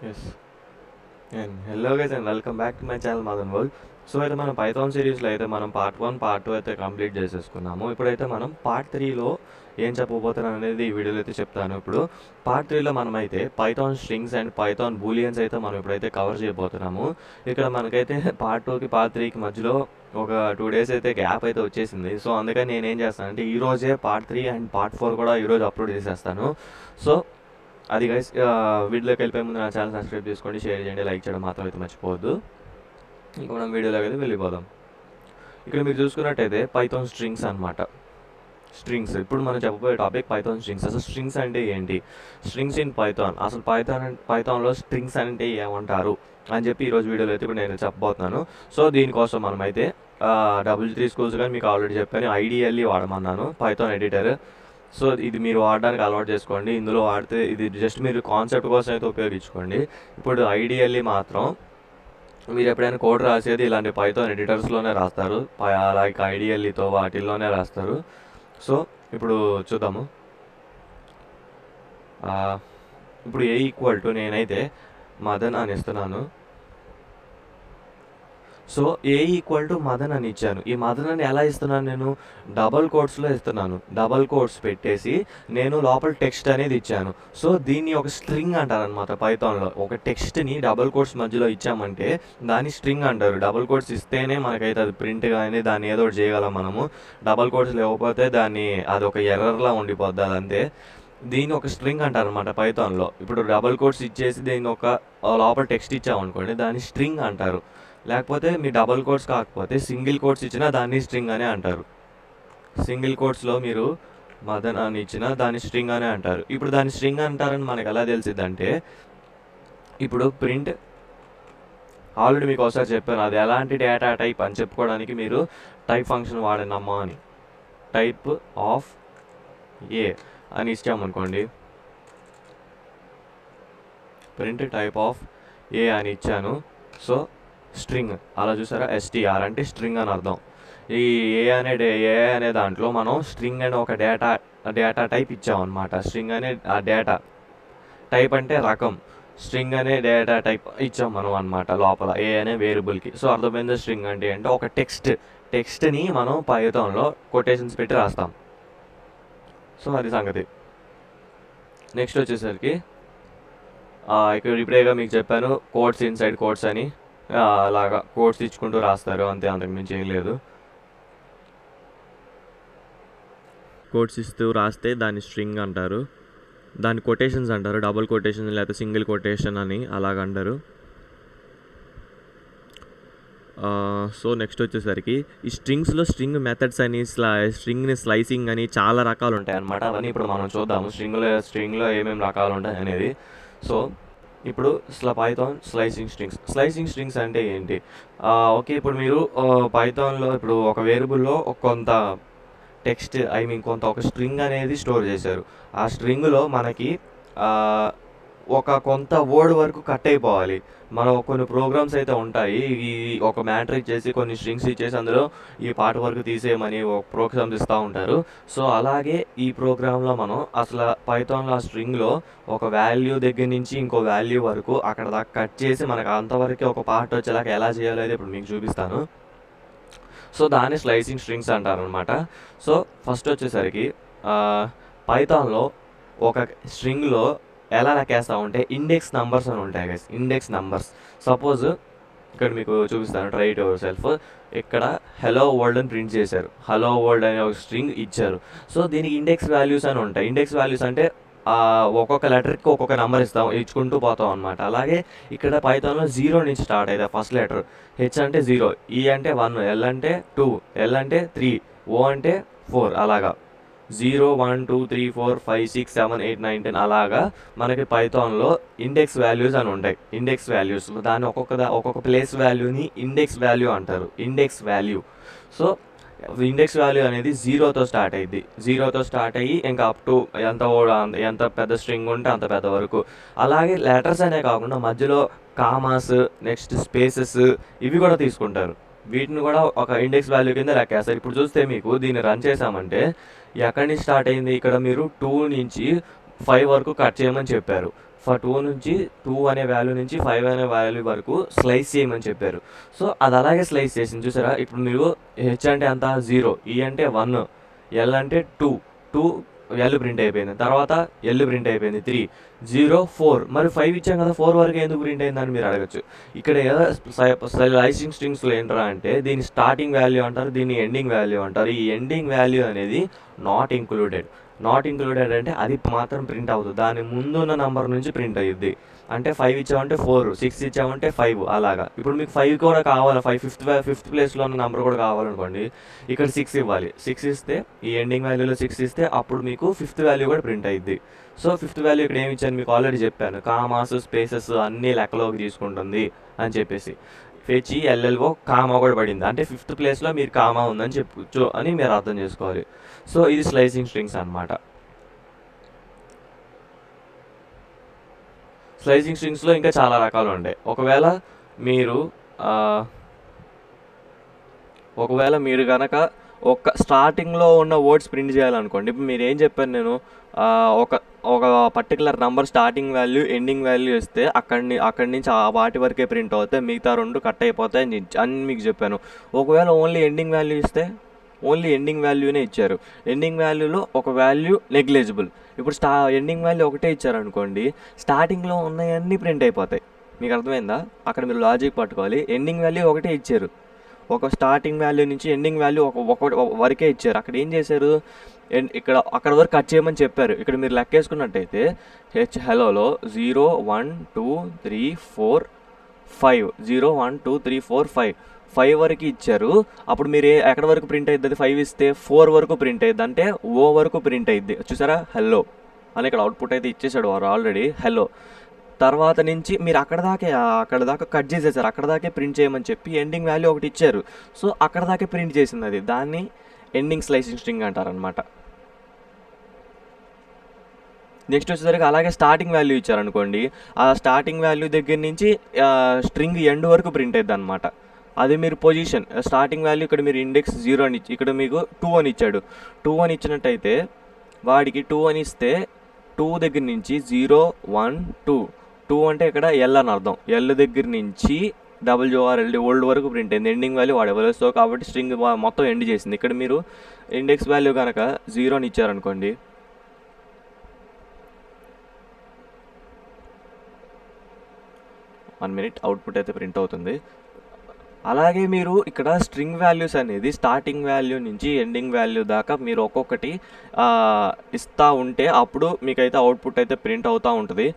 Yes. And hello guys and welcome back to my channel Madan world. So అయితే మనం Python సిరీస్లో అయితే మనం పార్ట్ 1, పార్ట్ 2 అయితే కంప్లీట్ చేసేసుకున్నాము. ఇప్పుడైతే మనం పార్ట్ 3లో ఏం చెప్పబోతున్నాను అనేది ఈ వీడియోలో అయితే చెప్తాను. ఇప్పుడు పార్ట్ 3లో మనమైతే పైథాన్ స్ట్రింగ్స్ అండ్ పైథాన్ బూలియన్స్ అయితే మనం ఇప్పుడైతే కవర్ చేయబోతున్నాము. ఇక్కడ మనకైతే పార్ట్ 2కి పార్ట్ 3కి మధ్యలో ఒక 2 డేస్ అయితే గ్యాప్ అయితే వచ్చేసింది. సో అందుకని నేను ఏం చేస్తానంటే ఈరోజే పార్ట్ 3 అండ్ పార్ట్ 4 కూడా ఈరోజు అప్లోడ్ చేసేస్తాను. సో అది గైస్ వీడియోలోకి వెళ్ళిపోయే ముందు నా ఛానల్ సబ్స్క్రైబ్ చేసుకోండి, షేర్ చేయండి, లైక్ చేయడం మాత్రం అయితే మర్చిపోవద్దు. ఇంకా మనం వీడియోలోకి అయితే వెళ్ళిపోదాం. ఇక్కడ మీరు చూసుకున్నట్టయితే పైథాన్ స్ట్రింగ్స్ అనమాట. స్ట్రింగ్స్ ఇప్పుడు మనం చెప్పబోయే టాపిక్ పైథాన్ స్ట్రింగ్స్. అసలు స్ట్రింగ్స్ అంటే ఏంటి, స్ట్రింగ్స్ ఇన్ పైథాన్, అసలు పైథాన్లో స్ట్రింగ్స్ అంటే ఏమంటారు అని చెప్పి ఈరోజు వీడియోలో అయితే ఇప్పుడు నేను చెప్పబోతున్నాను. సో దీనికోసం మనమైతే W3 స్కూల్స్ కానీ మీకు ఆల్రెడీ చెప్పాను, ఐడియల్లీ వాడమన్నాను పైథాన్ ఎడిటర్. సో ఇది మీరు వాడడానికి అలవాటు చేసుకోండి. ఇందులో వాడితే ఇది జస్ట్ మీరు కాన్సెప్ట్ కోసం అయితే ఉపయోగించుకోండి. ఇప్పుడు ఐడియల్లీ మాత్రం మీరు ఎప్పుడైనా కోడ్ రాసేది ఇలాంటి పైథాన్ ఎడిటర్స్లోనే రాస్తారు, లైక్ ఐడియల్లీతో వాటిల్లోనే రాస్తారు. సో ఇప్పుడు చూద్దాము. ఇప్పుడు ఏ ఈక్వల్ టు నేనైతే మదన్ అని ఇస్తున్నాను. So A equal to Madan అని ఇచ్చాను. ఈ మదన్ అని ఎలా ఇస్తున్నాను, నేను డబల్ కోట్స్లో ఇస్తున్నాను. డబల్ కోట్స్ పెట్టేసి నేను లోపల టెక్స్ట్ అనేది ఇచ్చాను. సో దీన్ని ఒక స్ట్రింగ్ అంటారనమాట పైథాన్లో. ఒక టెక్స్ట్ని డబల్ కోట్స్ మధ్యలో ఇచ్చామంటే దాన్ని స్ట్రింగ్ అంటారు. డబల్ కోట్స్ ఇస్తేనే మనకైతే అది ప్రింట్ కానీ దాన్ని ఏదో ఒకటి చేయగలం మనము. డబల్ కోట్స్ లేకపోతే దాన్ని అది ఒక ఎర్రర్లా ఉండిపోద్ది, అదంతే. దీన్ని ఒక స్ట్రింగ్ అంటారనమాట పైథాన్లో. ఇప్పుడు డబల్ కోట్స్ ఇచ్చేసి దీన్ని ఒక లోపల టెక్స్ట్ ఇచ్చామనుకోండి, దాన్ని స్ట్రింగ్ అంటారు. లేకపోతే మీ డబల్ కోట్స్ కాకపోతే సింగిల్ కోట్స్ ఇచ్చినా దాన్ని స్ట్రింగ్ అనే అంటారు. సింగిల్ కోట్స్లో మీరు మదన్ అని ఇచ్చినా దాన్ని స్ట్రింగ్ అనే అంటారు. ఇప్పుడు దాన్ని స్ట్రింగ్ అంటారని మనకు ఎలా తెలిసిద్దంటే, ఇప్పుడు ప్రింట్ ఆల్రెడీ మీకు ఒకసారి చెప్పాను, అది ఎలాంటి డేటా టైప్ అని చెప్పుకోవడానికి మీరు టైప్ ఫంక్షన్ వాడినమ్మా అని. టైప్ ఆఫ్ ఏ అని ఇచ్చామనుకోండి, ప్రింట్ టైప్ ఆఫ్ ఏ అని ఇచ్చాను. సో స్ట్రింగ్ అలా చూసారా, STR అంటే స్ట్రింగ్ అని అర్థం. ఈ ఏ అనే దాంట్లో మనం స్ట్రింగ్ అనే ఒక డేటా టైప్ ఇచ్చామన్నమాట. స్ట్రింగ్ అనే ఆ డేటా టైప్ అంటే రకం, స్ట్రింగ్ అనే డేటా టైప్ ఇచ్చాం మనం అనమాట లోపల ఏ అనే వేరియబుల్కి. సో అర్థమైంది స్ట్రింగ్ అంటే ఒక టెక్స్ట్ని మనం పైథాన్లో కొటేషన్స్ పెట్టి రాస్తాం. సో అది సంగతి. నెక్స్ట్ వచ్చేసరికి ఇక్కడ ఇప్పుడేగా మీకు చెప్పాను కోడ్స్ ఇన్సైడ్ కోడ్స్ అని, అలాగా కోడ్స్ ఇచ్చుకుంటూ రాస్తారు, అంతే, అంతకుమించి ఏం లేదు. కోడ్స్ ఇస్తూ రాస్తే దాన్ని స్ట్రింగ్ అంటారు. దాన్ని కొటేషన్స్ అంటారు, డబుల్ కొటేషన్ లేకపోతే సింగిల్ కొటేషన్ అని అలాగంటారు. సో నెక్స్ట్ వచ్చేసరికి ఈ స్ట్రింగ్స్లో స్ట్రింగ్ మెథడ్స్ అని స్ట్రింగ్ని స్లైసింగ్ అని చాలా రకాలు ఉంటాయి అన్నమాట. అవన్నీ ఇప్పుడు మనం చూద్దాము, స్ట్రింగ్లో ఏమేమి రకాలు ఉంటాయి అనేది. సో ఇప్పుడు పైథాన్ స్లైసింగ్ స్ట్రింగ్స్ అంటే ఏంటి? ఓకే, ఇప్పుడు మీరు పైథాన్లో ఇప్పుడు ఒక వేరియబుల్లో కొంత టెక్స్ట్ కొంత ఒక స్ట్రింగ్ అనేది స్టోర్ చేశారు. ఆ స్ట్రింగ్లో మనకి కొంత వర్డ్ వరకు కట్ అయిపోవాలి. మనం కొన్ని ప్రోగ్రామ్స్ అయితే ఉంటాయి, ఈ ఒక మ్యాటర్ ఇచ్చేసి కొన్ని స్ట్రింగ్స్ ఇచ్చేసి అందులో ఈ పార్ట్ వరకు తీసేయమని ఒక ప్రోగ్రామ్స్ ఇస్తూ ఉంటారు. సో అలాగే ఈ ప్రోగ్రాంలో మనం అసలు పైథాన్లో ఆ స్ట్రింగ్లో ఒక వాల్యూ దగ్గర నుంచి ఇంకో వాల్యూ వరకు అక్కడ దాకా కట్ చేసి మనకు అంతవరకు ఒక పార్ట్ వచ్చేలాగా ఎలా చేయాలో అయితే ఇప్పుడు మీకు చూపిస్తాను. సో దాన్ని స్లైసింగ్ స్ట్రింగ్స్ అంటారనమాట. సో ఫస్ట్ వచ్చేసరికి పైథాన్లో ఒక స్ట్రింగ్లో ఎలా లెక్కేస్తామంటే ఇండెక్స్ నెంబర్స్ అని ఉంటాయి గైస్. ఇండెక్స్ నెంబర్స్ సపోజ్ ఇక్కడ మీకు చూపిస్తాను, ట్రై ఇట్ యువర్ సెల్ఫ్. ఇక్కడ హలో వరల్డ్ అని ప్రింట్ చేశారు, హలో వరల్డ్ అనే ఒక స్ట్రింగ్ ఇచ్చారు. సో దీనికి ఇండెక్స్ వాల్యూస్ అని ఉంటాయి. ఇండెక్స్ వాల్యూస్ అంటే ఒక్కొక్క లెటర్కి ఒక్కొక్క నెంబర్ ఇచ్చుకుంటూ పోతాం అనమాట. అలాగే ఇక్కడ పైథాన్లో 0 నుంచి స్టార్ట్ అయితే ఫస్ట్ లెటర్. హెచ్ అంటే 0, ఈ అంటే 1, ఎల్ అంటే 2, ఎల్ అంటే 3, ఓ అంటే 4, అలాగా 0, 1, 2, 3, 4, 5, 6, 7, 8, 9, 10 అలాగా మనకి పైథాన్లో ఇండెక్స్ వాల్యూస్ అని ఉంటాయి. ఇండెక్స్ వాల్యూస్ దాన్ని ఒక్కొక్క ప్లేస్ వాల్యూని ఇండెక్స్ వాల్యూ అంటారు, index value. So index value అనేది 0తో స్టార్ట్ అయ్యింది. 0తో స్టార్ట్ అయ్యి ఇంకా అప్ టు ఎంత పెద్ద స్ట్రింగ్ ఉంటే అంత పెద్ద వరకు. అలాగే లెటర్స్ అనే కాకుండా మధ్యలో కామాస్, నెక్స్ట్ స్పేసెస్ ఇవి కూడా తీసుకుంటారు. వీటిని కూడా ఒక ఇండెక్స్ వాల్యూ కింద లెక్కేస్తారు. ఇప్పుడు చూస్తే మీకు దీన్ని రన్ చేసామంటే ఎక్కడి నుంచి స్టార్ట్ అయింది, ఇక్కడ మీరు 2 నుంచి 5 వరకు కట్ చేయమని చెప్పారు. 2 నుంచి 2 అనే వాల్యూ నుంచి 5 అనే వాల్యూ వరకు స్లైస్ చేయమని చెప్పారు. సో అది అలాగే స్లైస్ చేసింది చూసారా. ఇప్పుడు మీరు హెచ్ అంటే ఎంత 0, ఈ అంటే 1, ఎల్ అంటే 2 ఎల్ ప్రింట్ అయిపోయింది. తర్వాత ఎల్ ప్రింట్ అయిపోయింది 3, 0, 4. మరి 5 ఇచ్చాం కదా, 4 వరకు ఎందుకు ప్రింట్ అయిందని మీరు అడగచ్చు. ఇక్కడ స్లైసింగ్ స్ట్రింగ్స్లో ఏంటరా అంటే దీని స్టార్టింగ్ వాల్యూ అంటారు, దీన్ని ఎండింగ్ వాల్యూ అంటారు. ఈ ఎండింగ్ వాల్యూ అనేది నాట్ ఇంక్లూడెడ్ అంటే అది మాత్రం ప్రింట్ అవుతుంది, దాని ముందున్న నంబర్ నుంచి ప్రింట్ అయ్యిద్ది. అంటే 5 ఇచ్చామంటే 4, 6 ఇచ్చామంటే 5 అలాగా. ఇప్పుడు మీకు 5 కూడా కావాలి, 5 ఫిఫ్త్ ప్లేస్లో ఉన్న నెంబర్ కూడా కావాలనుకోండి, ఇక్కడ 6 ఇవ్వాలి. 6 ఇస్తే ఈ ఎండింగ్ వాల్యూలో 6 ఇస్తే అప్పుడు మీకు 5th వాల్యూ కూడా ప్రింట్ అయ్యిద్ది. సో 5th వాల్యూ ఇక్కడ ఏమి ఇచ్చాను మీకు ఆల్రెడీ చెప్పాను, కామాస్ స్పేసెస్ అన్నీ లెక్కలోకి తీసుకుంటుంది అని చెప్పేసి. HELLO కామా కూడా పడింది, అంటే 5th ప్లేస్లో మీరు కామా ఉందని చెప్పచ్చు అని మీరు అర్థం చేసుకోవాలి. సో ఇది స్లైసింగ్ స్ట్రింగ్స్ అనమాట. స్లైసింగ్ స్ట్రింగ్స్లో ఇంకా చాలా రకాలు ఉంటాయి. ఒకవేళ మీరు కనుక ఒక స్టార్టింగ్లో ఉన్న వర్డ్స్ ప్రింట్ చేయాలనుకోండి. ఇప్పుడు మీరు ఏం చెప్పాను నేను, ఒక particular number starting value ending value ఇస్తే అక్కడి నుంచి ఆ వాటి వరకే ప్రింట్ అవుతాయి, మిగతా 2 కట్ అయిపోతాయి అని మీకు చెప్పాను. ఒకవేళ ఓన్లీ ఎండింగ్ వాల్యూ ఇస్తే ఓన్లీ ఎండింగ్ వాల్యూనే ఇచ్చారు, ఎండింగ్ వాల్యూలో ఒక వాల్యూ నెగ్లిజిబుల్. ఇప్పుడు ఎండింగ్ వాల్యూ ఒకటే ఇచ్చారనుకోండి, స్టార్టింగ్లో ఉన్నాయన్నీ ప్రింట్ అయిపోతాయి. మీకు అర్థమైందా? అక్కడ మీరు లాజిక్ పట్టుకోవాలి. ఎండింగ్ వాల్యూ ఒకటే ఇచ్చారు, ఒక స్టార్టింగ్ వాల్యూ నుంచి ఎండింగ్ వాల్యూ ఒక వరకే ఇచ్చారు. అక్కడ ఏం చేశారు, అక్కడ వరకు కట్ చేయమని చెప్పారు. ఇక్కడ మీరు లెక్కేసుకున్నట్టయితే హెలోలో 0, 1, 2, 3, 4, 5 0, 1, 2, 3, 4, 5 వరకు ఇచ్చారు. అప్పుడు మీరు ఎక్కడ వరకు ప్రింట్ అయ్యిద్ది, 5 ఇస్తే 4 వరకు ప్రింట్ అయ్యిద్ది, అంటే ఓ వరకు ప్రింట్ అయ్యిద్ది. చూసారా, హెల్లో అని ఇక్కడ అవుట్పుట్ అయితే ఇచ్చేసాడు వారు ఆల్రెడీ, హెల్లో. తర్వాత నుంచి మీరు అక్కడ దాకా కట్ చేసేసారు, అక్కడ దాకే ప్రింట్ చేయమని చెప్పి ఎండింగ్ వాల్యూ ఒకటి ఇచ్చారు. సో అక్కడ దాకే ప్రింట్ చేసింది అది, దాన్ని ఎండింగ్ స్లైసింగ్ స్ట్రింగ్ అంటారనమాట. నెక్స్ట్ వచ్చేసరికి అలాగే స్టార్టింగ్ వాల్యూ ఇచ్చారనుకోండి, ఆ స్టార్టింగ్ వాల్యూ దగ్గర నుంచి స్ట్రింగ్ ఎండ్ వరకు ప్రింట్ అయ్యిద్ది అనమాట. అది మీరు పొజిషన్ స్టార్టింగ్ వాల్యూ ఇక్కడ మీరు ఇండెక్స్ 0 అని ఇక్కడ మీకు 2 అని ఇచ్చాడు. 2 అని ఇచ్చినట్టయితే వాడికి 2 అని ఇస్తే 2 దగ్గర నుంచి 0, 1, 2 అంటే ఇక్కడ ఎల్ అని అర్థం. ఎల్ దగ్గర నుంచి WORLD ఓల్డ్ వరకు ప్రింట్ అయింది, ఎండింగ్ వాల్యూ వాడేవాళ్ళు. సో కాబట్టి స్ట్రింగ్ మొత్తం ఎండ్ చేసింది. ఇక్కడ మీరు ఇండెక్స్ వాల్యూ కనుక 0 అని ఇచ్చారనుకోండి, వన్ మినిట్ అవుట్పుట్ అయితే ప్రింట్ అవుతుంది. అలాగే మీరు ఇక్కడ స్ట్రింగ్ వాల్యూస్ అనేది స్టార్టింగ్ వాల్యూ నుంచి ఎండింగ్ వాల్యూ దాకా మీరు ఒక్కొక్కటి ఇస్తూ ఉంటే అప్పుడు మీకైతే అవుట్పుట్ అయితే ప్రింట్ అవుతూ ఉంటుంది.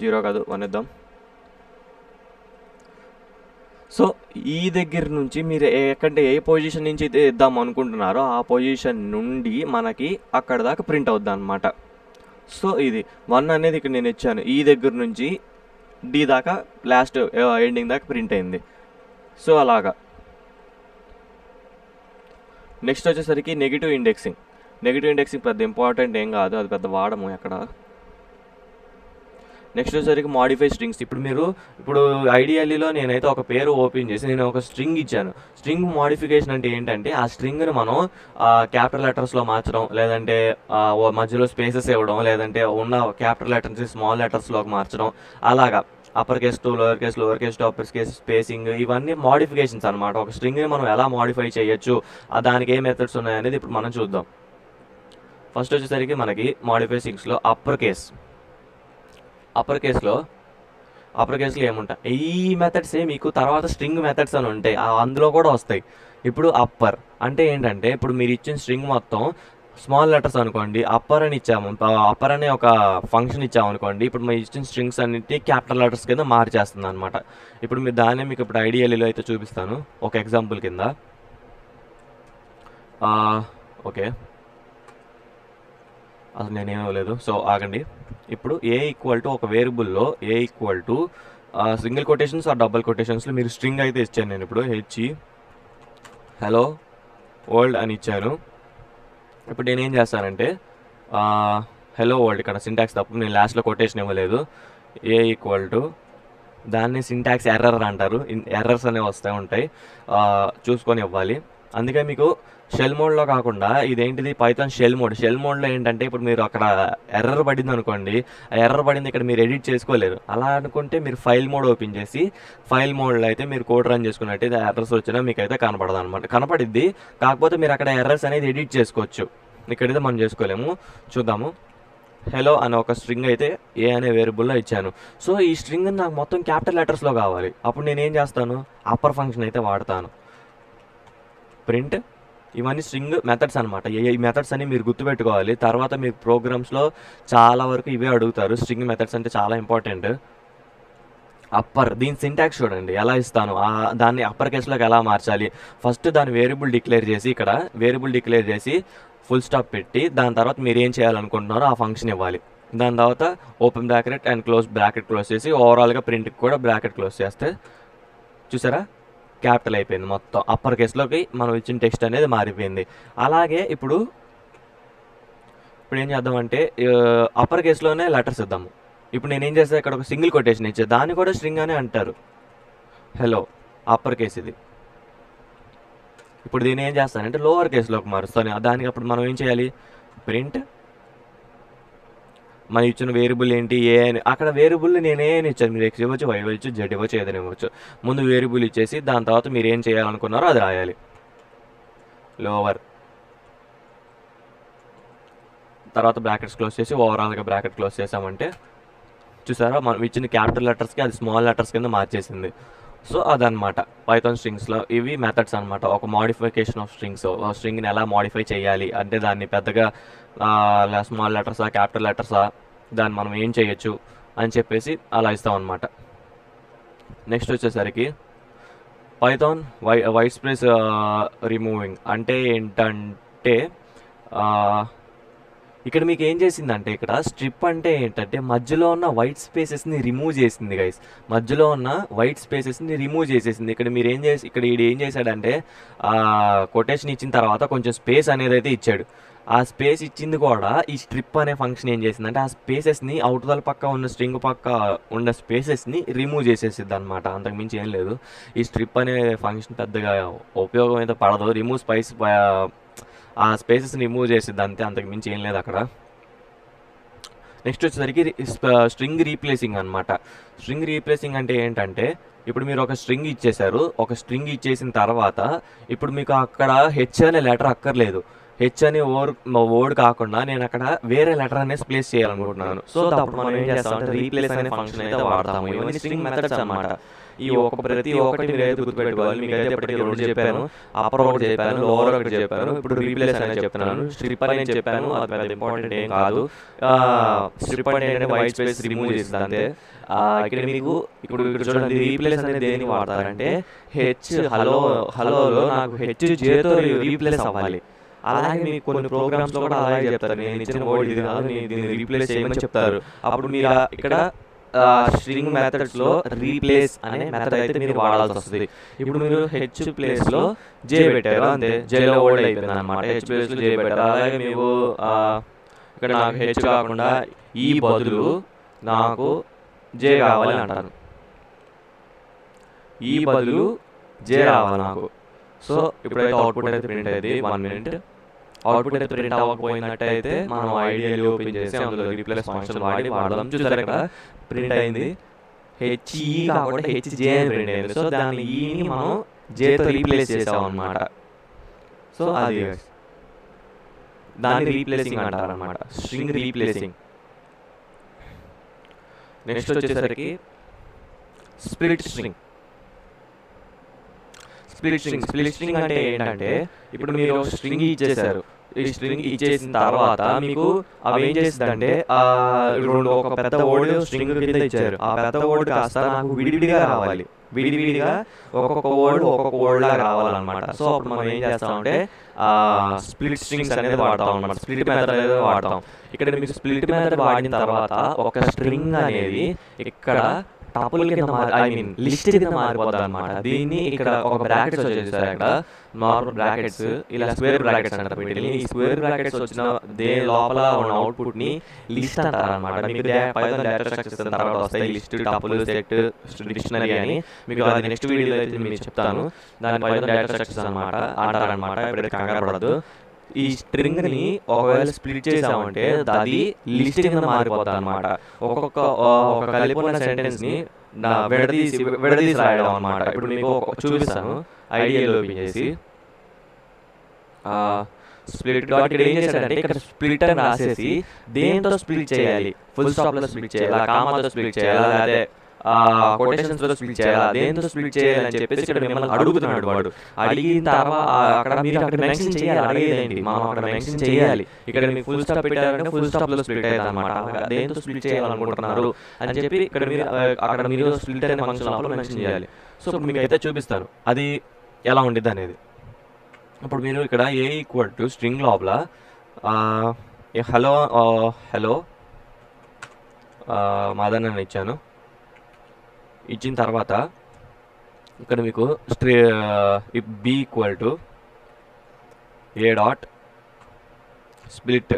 0 కాదు 1 ఇద్దాం. సో ఈ దగ్గర నుంచి మీరు ఏ పొజిషన్ నుంచి అయితే ఇద్దాం అనుకుంటున్నారో ఆ పొజిషన్ నుండి మనకి అక్కడ దాకా ప్రింట్ అవుద్ది అనమాట. సో ఇది 1 అనేది ఇక్కడ నేను ఇచ్చాను, ఈ దగ్గర నుంచి D దాకా లాస్ట్ ఎండింగ్ దాకా ప్రింట్ అయింది. సో అలాగా. నెక్స్ట్ వచ్చేసరికి నెగిటివ్ ఇండెక్సింగ్ పెద్ద ఇంపార్టెంట్ ఏం కాదు, అది పెద్ద వాడము ఎక్కడ. నెక్స్ట్ వచ్చేసరికి మాడిఫై స్ట్రింగ్స్. ఇప్పుడు ఐడియల్లీలో నేనైతే ఒక పేరు ఓపెన్ చేసి నేను ఒక స్ట్రింగ్ ఇచ్చాను. స్ట్రింగ్ మాడిఫికేషన్ అంటే ఏంటంటే ఆ స్ట్రింగ్ని మనం క్యాపిటల్ లెటర్స్లో మార్చడం, లేదంటే మధ్యలో స్పేసెస్ ఇవ్వడం, లేదంటే ఉన్న క్యాపిటల్ లెటర్స్ స్మాల్ లెటర్స్లోకి మార్చడం, అలాగా upper case to lower case to upper case spacing, ఇవన్నీ మాడిఫికేషన్స్ అనమాట. ఒక స్ట్రింగ్ని మనం ఎలా మాడిఫై చేయొచ్చు, దానికి ఏ మెథడ్స్ ఉన్నాయనేది ఇప్పుడు మనం చూద్దాం. ఫస్ట్ వచ్చేసరికి మనకి మాడిఫై స్ట్రింగ్స్లో అప్పర్ కేస్లో ఏముంటాయి, ఈ మెథడ్సే మీకు తర్వాత స్ట్రింగ్ మెథడ్స్ అని ఉంటాయి, అందులో కూడా వస్తాయి. ఇప్పుడు అప్పర్ అంటే ఏంటంటే, ఇప్పుడు మీరు ఇచ్చిన స్ట్రింగ్ మొత్తం స్మాల్ లెటర్స్ అనుకోండి, అప్పర్ అని ఇచ్చాము, అప్పర్ అనే ఒక ఫంక్షన్ ఇచ్చామనుకోండి, ఇప్పుడు మీరు ఇచ్చిన స్ట్రింగ్స్ అన్నింటినీ క్యాపిటల్ లెటర్స్ కింద మార్చేస్తుంది అనమాట. ఇప్పుడు మీరు దాన్ని మీకు ఇప్పుడు ఐడియల్లీలో అయితే చూపిస్తాను ఒక ఎగ్జాంపుల్ కింద. ఓకే, అసలు నేనేమో లేదు, సో ఆగండి. ఇప్పుడు A ఈక్వల్ టు ఒక వేరియబుల్లో A equal to single quotations ఆ డబుల్ కొటేషన్స్లో మీరు స్ట్రింగ్ అయితే ఇచ్చాను. నేను ఇప్పుడు హెలో వరల్డ్ అని ఇచ్చాను. ఇప్పుడు నేనేం చేస్తానంటే హెలో వరల్డ్, ఇక్కడ సింటాక్స్ తప్పు, నేను లాస్ట్లో కొటేషన్ ఇవ్వలేదు. A ఈక్వల్ టు దాన్ని సింటాక్స్ ఎర్రర్ అంటారు, ఎర్రర్స్ అనేవి వస్తూ ఉంటాయి, చూసుకొని ఇవ్వాలి. అందుకే మీకు షెల్ మోడ్లో కాకుండా ఇదేంటిది పైథాన్ షెల్ మోడ్. షెల్ మోడ్లో ఏంటంటే ఇప్పుడు మీరు అక్కడ ఎర్రర్ పడింది అనుకోండి, ఆ ఎర్రర్ పడింది ఇక్కడ మీరు ఎడిట్ చేసుకోలేరు. అలా అనుకుంటే మీరు ఫైల్ మోడ్ ఓపెన్ చేసి ఫైల్ మోడ్లో అయితే మీరు కోడ్ రన్ చేసుకున్నట్టు ఎర్రర్స్ వచ్చినా మీకు అయితే కనపడదు అనమాట. కనపడిద్ది, కాకపోతే మీరు అక్కడ ఎర్రర్స్ అనేది ఎడిట్ చేసుకోవచ్చు. ఇక్కడైతే మనం చేసుకోలేము. చూద్దాము. హలో అనే ఒక స్ట్రింగ్ అయితే ఏ అనే వేరియబుల్లో ఇచ్చాను. సో ఈ స్ట్రింగ్ నాకు మొత్తం క్యాపిటల్ లెటర్స్లో కావాలి. అప్పుడు నేను ఏం చేస్తాను, అప్పర్ ఫంక్షన్ అయితే వాడతాను. ప్రింట్, ఇవన్నీ స్ట్రింగ్ మెథడ్స్ అనమాట. ఈ మెథడ్స్ అన్ని మీరు గుర్తుపెట్టుకోవాలి. తర్వాత మీకు ప్రోగ్రామ్స్లో చాలా వరకు ఇవే అడుగుతారు. స్ట్రింగ్ మెథడ్స్ అంటే చాలా ఇంపార్టెంట్. అప్పర్, దీని సింటాక్స్ చూడండి ఎలా ఇస్తాను, దాన్ని అప్పర్ కేసులోకి ఎలా మార్చాలి. ఫస్ట్ దాని వేరియబుల్ డిక్లేర్ చేసి, ఇక్కడ వేరియబుల్ డిక్లేర్ చేసి ఫుల్ స్టాప్ పెట్టి దాని తర్వాత మీరు ఏం చేయాలనుకుంటున్నారో ఆ ఫంక్షన్ ఇవ్వాలి. దాని తర్వాత open bracket and close bracket close చేసి ఓవరాల్గా ప్రింట్కి కూడా బ్రాకెట్ క్లోజ్ చేస్తే చూసారా క్యాపిటల్ అయిపోయింది. మొత్తం అప్పర్ కేసులోకి మనం ఇచ్చిన టెక్స్ట్ అనేది మారిపోయింది. అలాగే ఇప్పుడు ఏం చేద్దామంటే అప్పర్ కేసులోనే లెటర్స్ ఇద్దాము. ఇప్పుడు నేనేం చేస్తాను, ఇక్కడ ఒక సింగిల్ కొటేషన్ ఇచ్చే, దాన్ని కూడా స్ట్రింగ్ అనే అంటారు. హలో అప్పర్ కేసు ఇది. ఇప్పుడు దీన్ని ఏం చేస్తానంటే లోవర్ కేసులోకి మారుస్తాను. దానికి అప్పుడు మనం ఏం చేయాలి, ప్రింట్ మనం ఇచ్చిన వేరియబుల్ ఏంటి ఏ అని. అక్కడ వేరియబుల్ నేనేం ఇచ్చాను, మీరు ఎక్స్ ఇవ్వచ్చు, వై ఇవ్వచ్చు, జెడ్ ఇవ్వచ్చు, ఏదైనా ఇవ్వచ్చు. ముందు వేరియబుల్ ఇచ్చేసి దాని తర్వాత మీరు ఏం చేయాలనుకున్నారో అది రాయాలి. లోవర్, తర్వాత బ్రాకెట్స్ క్లోజ్ చేసి ఓవరాల్గా బ్రాకెట్ క్లోజ్ చేసామంటే చూసారా మనం ఇచ్చిన క్యాపిటల్ లెటర్స్కి అది స్మాల్ లెటర్స్ కింద మార్చేసింది. సో అదనమాట పైథాన్ స్ట్రింగ్స్లో ఇవి మెథడ్స్ అనమాట. ఒక మోడిఫికేషన్ ఆఫ్ స్ట్రింగ్స్. స్ట్రింగ్ని ఎలా మోడిఫై చేయాలి అంటే దాన్ని పెద్దగా స్మాల్ లెటర్సా క్యాపిటల్ లెటర్సా దాన్ని మనం ఏం చేయొచ్చు అని చెప్పేసి అలా ఇస్తాం అనమాట. నెక్స్ట్ వచ్చేసరికి పైథాన్ వైట్ స్పేస్ రిమూవింగ్ అంటే ఏంటంటే ఇక్కడ మీకు ఏం చేసిందంటే, ఇక్కడ స్ట్రిప్ అంటే ఏంటంటే మధ్యలో ఉన్న వైట్ స్పేసెస్ని రిమూవ్ చేసింది గైస్. మధ్యలో ఉన్న వైట్ స్పేసెస్ని రిమూవ్ చేసేసింది. ఇక్కడ మీరు ఇక్కడ ఏం చేశాడంటే కొటేషన్ ఇచ్చిన తర్వాత కొంచెం స్పేస్ అనేది అయితే ఇచ్చాడు. ఆ స్పేస్ ఇచ్చింది కూడా ఈ స్ట్రిప్ అనే ఫంక్షన్ ఏం చేసిందంటే ఆ స్పేసెస్ని అవుట్దల పక్క ఉన్న స్ట్రింగ్ పక్క ఉన్న స్పేసెస్ని రిమూవ్ చేసేసిద్ది అనమాట. అంతకుమించి ఏం లేదు. ఈ స్ట్రిప్ అనే ఫంక్షన్ పెద్దగా ఉపయోగం అయితే పడదు. రిమూవ్ స్పైస్ ఆ స్పేసెస్ని రిమూవ్ చేసిద్ది అంతే, అంతకు మించి ఏం లేదు అక్కడ. నెక్స్ట్ వచ్చేసరికి స్ట్రింగ్ రీప్లేసింగ్ అనమాట. స్ట్రింగ్ రీప్లేసింగ్ అంటే ఏంటంటే ఇప్పుడు మీరు ఒక స్ట్రింగ్ ఇచ్చేశారు. ఒక స్ట్రింగ్ ఇచ్చేసిన తర్వాత ఇప్పుడు మీకు అక్కడ హెచ్ అనే లెటర్ అక్కర్లేదు. హెచ్ అనే వర్డ్ కాకుండా నేను అక్కడ వేరే లెటర్ అనేది ప్లేస్ చేయాలనుకుంటున్నాను. సో అప్పుడు మనం ఏం చేస్తామంటే రీప్లేస్ అనే ఫంక్షన్ అయితే వాడతాము. ఇవన్నీ స్ట్రింగ్ మెథడ్స్ అనమాట. ఈ ప్రతి ఒక్కటి మీరు అయితే గుర్తుపెట్టుకోవాలి. మీకు అయితే ఇప్పటికీ 2 చెప్పాను, అప్పర్ ఒకటి చెప్పాను, లోవర్ ఒకటి చెప్పాను, ఇప్పుడు రీప్లేస్ అనేది చెప్తున్నాను. స్ట్రిప్ అనేది చెప్పాను, అది పెద్ద ఇంపార్టెంట్ ఏం కాదు. స్ట్రిప్ అంటే వైట్ స్పేస్ రిమూవ్ చేస్తుంది అంతే. ఇక్కడ మీకు ఇప్పుడు చూడండి రీప్లేస్ అనేది దేనికి వాడతారంటే హలోలో నాకు హెచ్ జేతో రీప్లేస్ అవ్వాలి. అలాగే మీకు కొన్ని ప్రోగ్రామ్స్లో కూడా అలాగే చెప్తారు, నేను ఇచ్చిన వర్డ్ ఇది కాదు, దీన్ని రీప్లేస్ చేయమని చెప్తారు. అప్పుడు మీరు ఇక్కడ స్ట్రింగ్ మెథడ్స్లో రీప్లేస్ అనే మెథడ్ అయితే మీరు వాడాల్సి వస్తుంది. ఇప్పుడు మీరు హెచ్ ప్లేస్లో జే పెట్టారు అంతే, జేలో వర్డ్ అయిపోయింది అనమాట. హెచ్ ప్లేస్లో జే పెట్టారు. అలాగే మీకు ఇక్కడ నాకు హెచ్ కాకుండా ఈ బదులు నాకు జే కావాలి అంటాను. ఈ బదులు జే రావాలి నాకు. సో ఇప్పుడైతే అవుట్పుట్ అయితే ప్రింట్ అయ్యింది. 1 minute. అవుట్పుట్ అయితే ప్రింట్ అవ్వకపోయినట్టయితే మనం ఐడియల్ ఓపెన్ చేసి అందులో రీప్లేస్ ఫంక్షన్ వాడదాం. చూసారు ఇక్కడ ప్రింట్ అయింది. హెచ్ఈ కాకుండా హెచ్జే అని ప్రింట్ అయింది. సో దాన్ని ఈని మనం జేతో రీప్లేస్ చేసాం అనమాట. సో అది దాన్ని రీప్లేసింగ్ అంటారు అనమాట, స్ట్రింగ్ రీప్లేసింగ్. నెక్స్ట్ వచ్చేసరికి స్ప్లిట్ స్ట్రింగ్. స్ప్లిట్ స్ట్రింగ్ అంటే ఏంటంటే ఇప్పుడు మీరు స్ట్రింగ్ ఇచ్చేసారు. ఈ స్ట్రింగ్ ఇచ్చేసిన తర్వాత మీకు అవి ఏం చేస్తుందంటే ఒక పెద్ద వర్డ్ స్ట్రింగ్ కింద ఇచ్చారు. ఆ పెద్ద వర్డ్ కాస్త నాకు విడివిడిగా రావాలి. విడివిడిగా ఒక్కొక్క వర్డ్ లాగా రావాలన్నమాట. సో అప్పుడు మనం ఏం చేస్తామంటే స్ప్లిట్ స్ట్రింగ్స్ అనేది వాడతాం అనమాట. స్ప్లిట్ మెథడ్ అనేది వాడతాం. ఇక్కడ మీకు స్ప్లిట్ మెథడ్ వాడిన తర్వాత ఒక స్ట్రింగ్ అనేది ఇక్కడ టపుల్ కింద లిస్ట్ కింద మారిపోద్ది అనమాట. దీన్ని ఇక్కడ ఒక బ్రాకెట్స్ వచ్చేసి సార్, ఇక్కడ నార్మల్ బ్రాకెట్స్, ఇలా స్క్వేర్ బ్రాకెట్స్ అంటారు వీటిని. ఈ స్క్వేర్ బ్రాకెట్స్ వచ్చిన లోపల ఉన్న అవుట్పుట్ని లిస్ట్ అంటారు అనమాట. మీకు పైథాన్ డేటా స్ట్రక్చర్స్ తర్వాత వస్తాయి, లిస్ట్, టపుల్, సెట్, డిక్షనరీ అని. మీకు అది నెక్స్ట్ వీడియోలో అయితే మీకు చెప్తాను. దాని పైథాన్ డేటా స్ట్రక్చర్స్ అనమాట అంటారనమాట. ఇప్పుడైతే కంగారు పడద్దు. ఈ స్ట్రింగ్ని ఒకవేళ స్ప్లిట్ చేసామంటే అది లిస్ట్ కింద మారిపోతుంది అనమాట. ఒక కలిపి ఉన్న సెంటెన్స్ని విడదీసి రాయడం అనమాట. ఇప్పుడు మీకు చూపిస్తాను. ఐడియాలో ఓపెన్ చేసి స్ప్లిట్ డాట్, ఇక్కడ ఏం చేశాడంటే ఇక్కడ స్ప్లిట్ అని రాసేసి దేంతో స్ప్లిట్ చేయాలి, ఫుల్ స్టాప్లో స్ప్లిట్ చేయాలా, కామాతో స్ప్లిట్ చేయాలా, అదే కొటేషన్స్లో స్ప్లిట్ చేయాలా, దేంతో స్ప్లిట్ చేయాలని చెప్పేసి ఇక్కడ మిమ్మల్ని అడుగుతున్నాడు వాడు. అడిగిన తర్వాత అక్కడ మెన్షన్ చేయాలి, అడిగేదేంటి మనం అక్కడ మెన్షన్ చేయాలి. ఇక్కడ మీకు ఫుల్ స్టాప్ పెట్టారంటే ఫుల్ స్టాప్లో స్ప్లిట్ అయ్యేది అనమాట. దేంతో స్ప్లిట్ చేయాలనుకుంటున్నారు అని చెప్పి ఇక్కడ మీరు స్ప్లిట్ అనే ఫంక్షన్ లోపల మెన్షన్ చేయాలి. సో ఇప్పుడు మీకు అయితే చూపిస్తాను అది ఎలా ఉండిద్ది అనేది. ఇప్పుడు మీరు ఇక్కడ ఏ ఈక్వల్ టు స్ట్రింగ్ లోపల హలో మదన్ అని ఇచ్చాను. ఇచ్చిన తర్వాత ఇక్కడ మీకు b equal to a dot split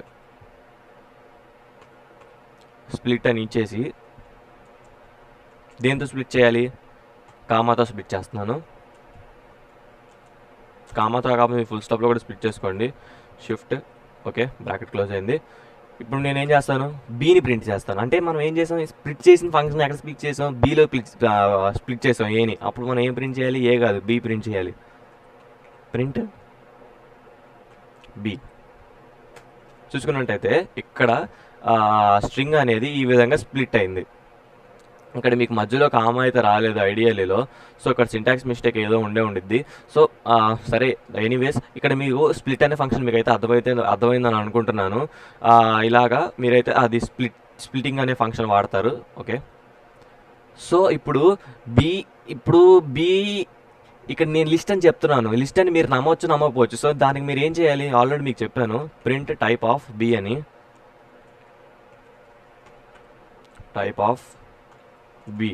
అని ఇచ్చేసి దేంతో స్ప్లిట్ చేయాలి, కామాతో స్ప్లిట్ చేస్తున్నాను. కామాతో కాకపోతే మీ ఫుల్ స్టాప్లో కూడా స్ప్లిట్ చేసుకోండి. షిఫ్ట్, ఓకే, బ్రాకెట్ క్లోజ్ అయింది. ఇప్పుడు నేను ఏం చేస్తాను, బీని ప్రింట్ చేస్తాను. అంటే మనం ఏం చేసాం, స్ప్లిట్ చేసిన ఫంక్షన్ ఎక్కడ స్ప్లిట్ చేసాం, బీలో స్ప్లిట్ చేసాం ఏని. అప్పుడు మనం ఏం ప్రింట్ చేయాలి, ఏ కాదు బీ ప్రింట్ చేయాలి. ప్రింట్ బీ చూసుకున్నట్టయితే ఇక్కడ స్ట్రింగ్ అనేది ఈ విధంగా స్ప్లిట్ అయింది. ఇక్కడ మీకు మధ్యలో కామా అయితే రాలేదు ఐడియాలీలో. సో ఇక్కడ సింటాక్స్ మిస్టేక్ ఏదో ఉండిద్ది. సో సరే, ఎనీవేస్ ఇక్కడ మీకు స్ప్లిట్ అనే ఫంక్షన్ మీకు అయితే అర్థమైందని అనుకుంటున్నాను. ఇలాగా మీరైతే అది స్ప్లిటింగ్ అనే ఫంక్షన్ వాడతారు. ఓకే, సో ఇప్పుడు బీ ఇక్కడ నేను లిస్ట్ అని చెప్తున్నాను. లిస్ట్ అని మీరు నమ్మకపోవచ్చు. సో దానికి మీరు ఏం చేయాలి, ఆల్రెడీ మీకు చెప్పాను, ప్రింట్ టైప్ ఆఫ్ బీ అని. టైప్ ఆఫ్ బి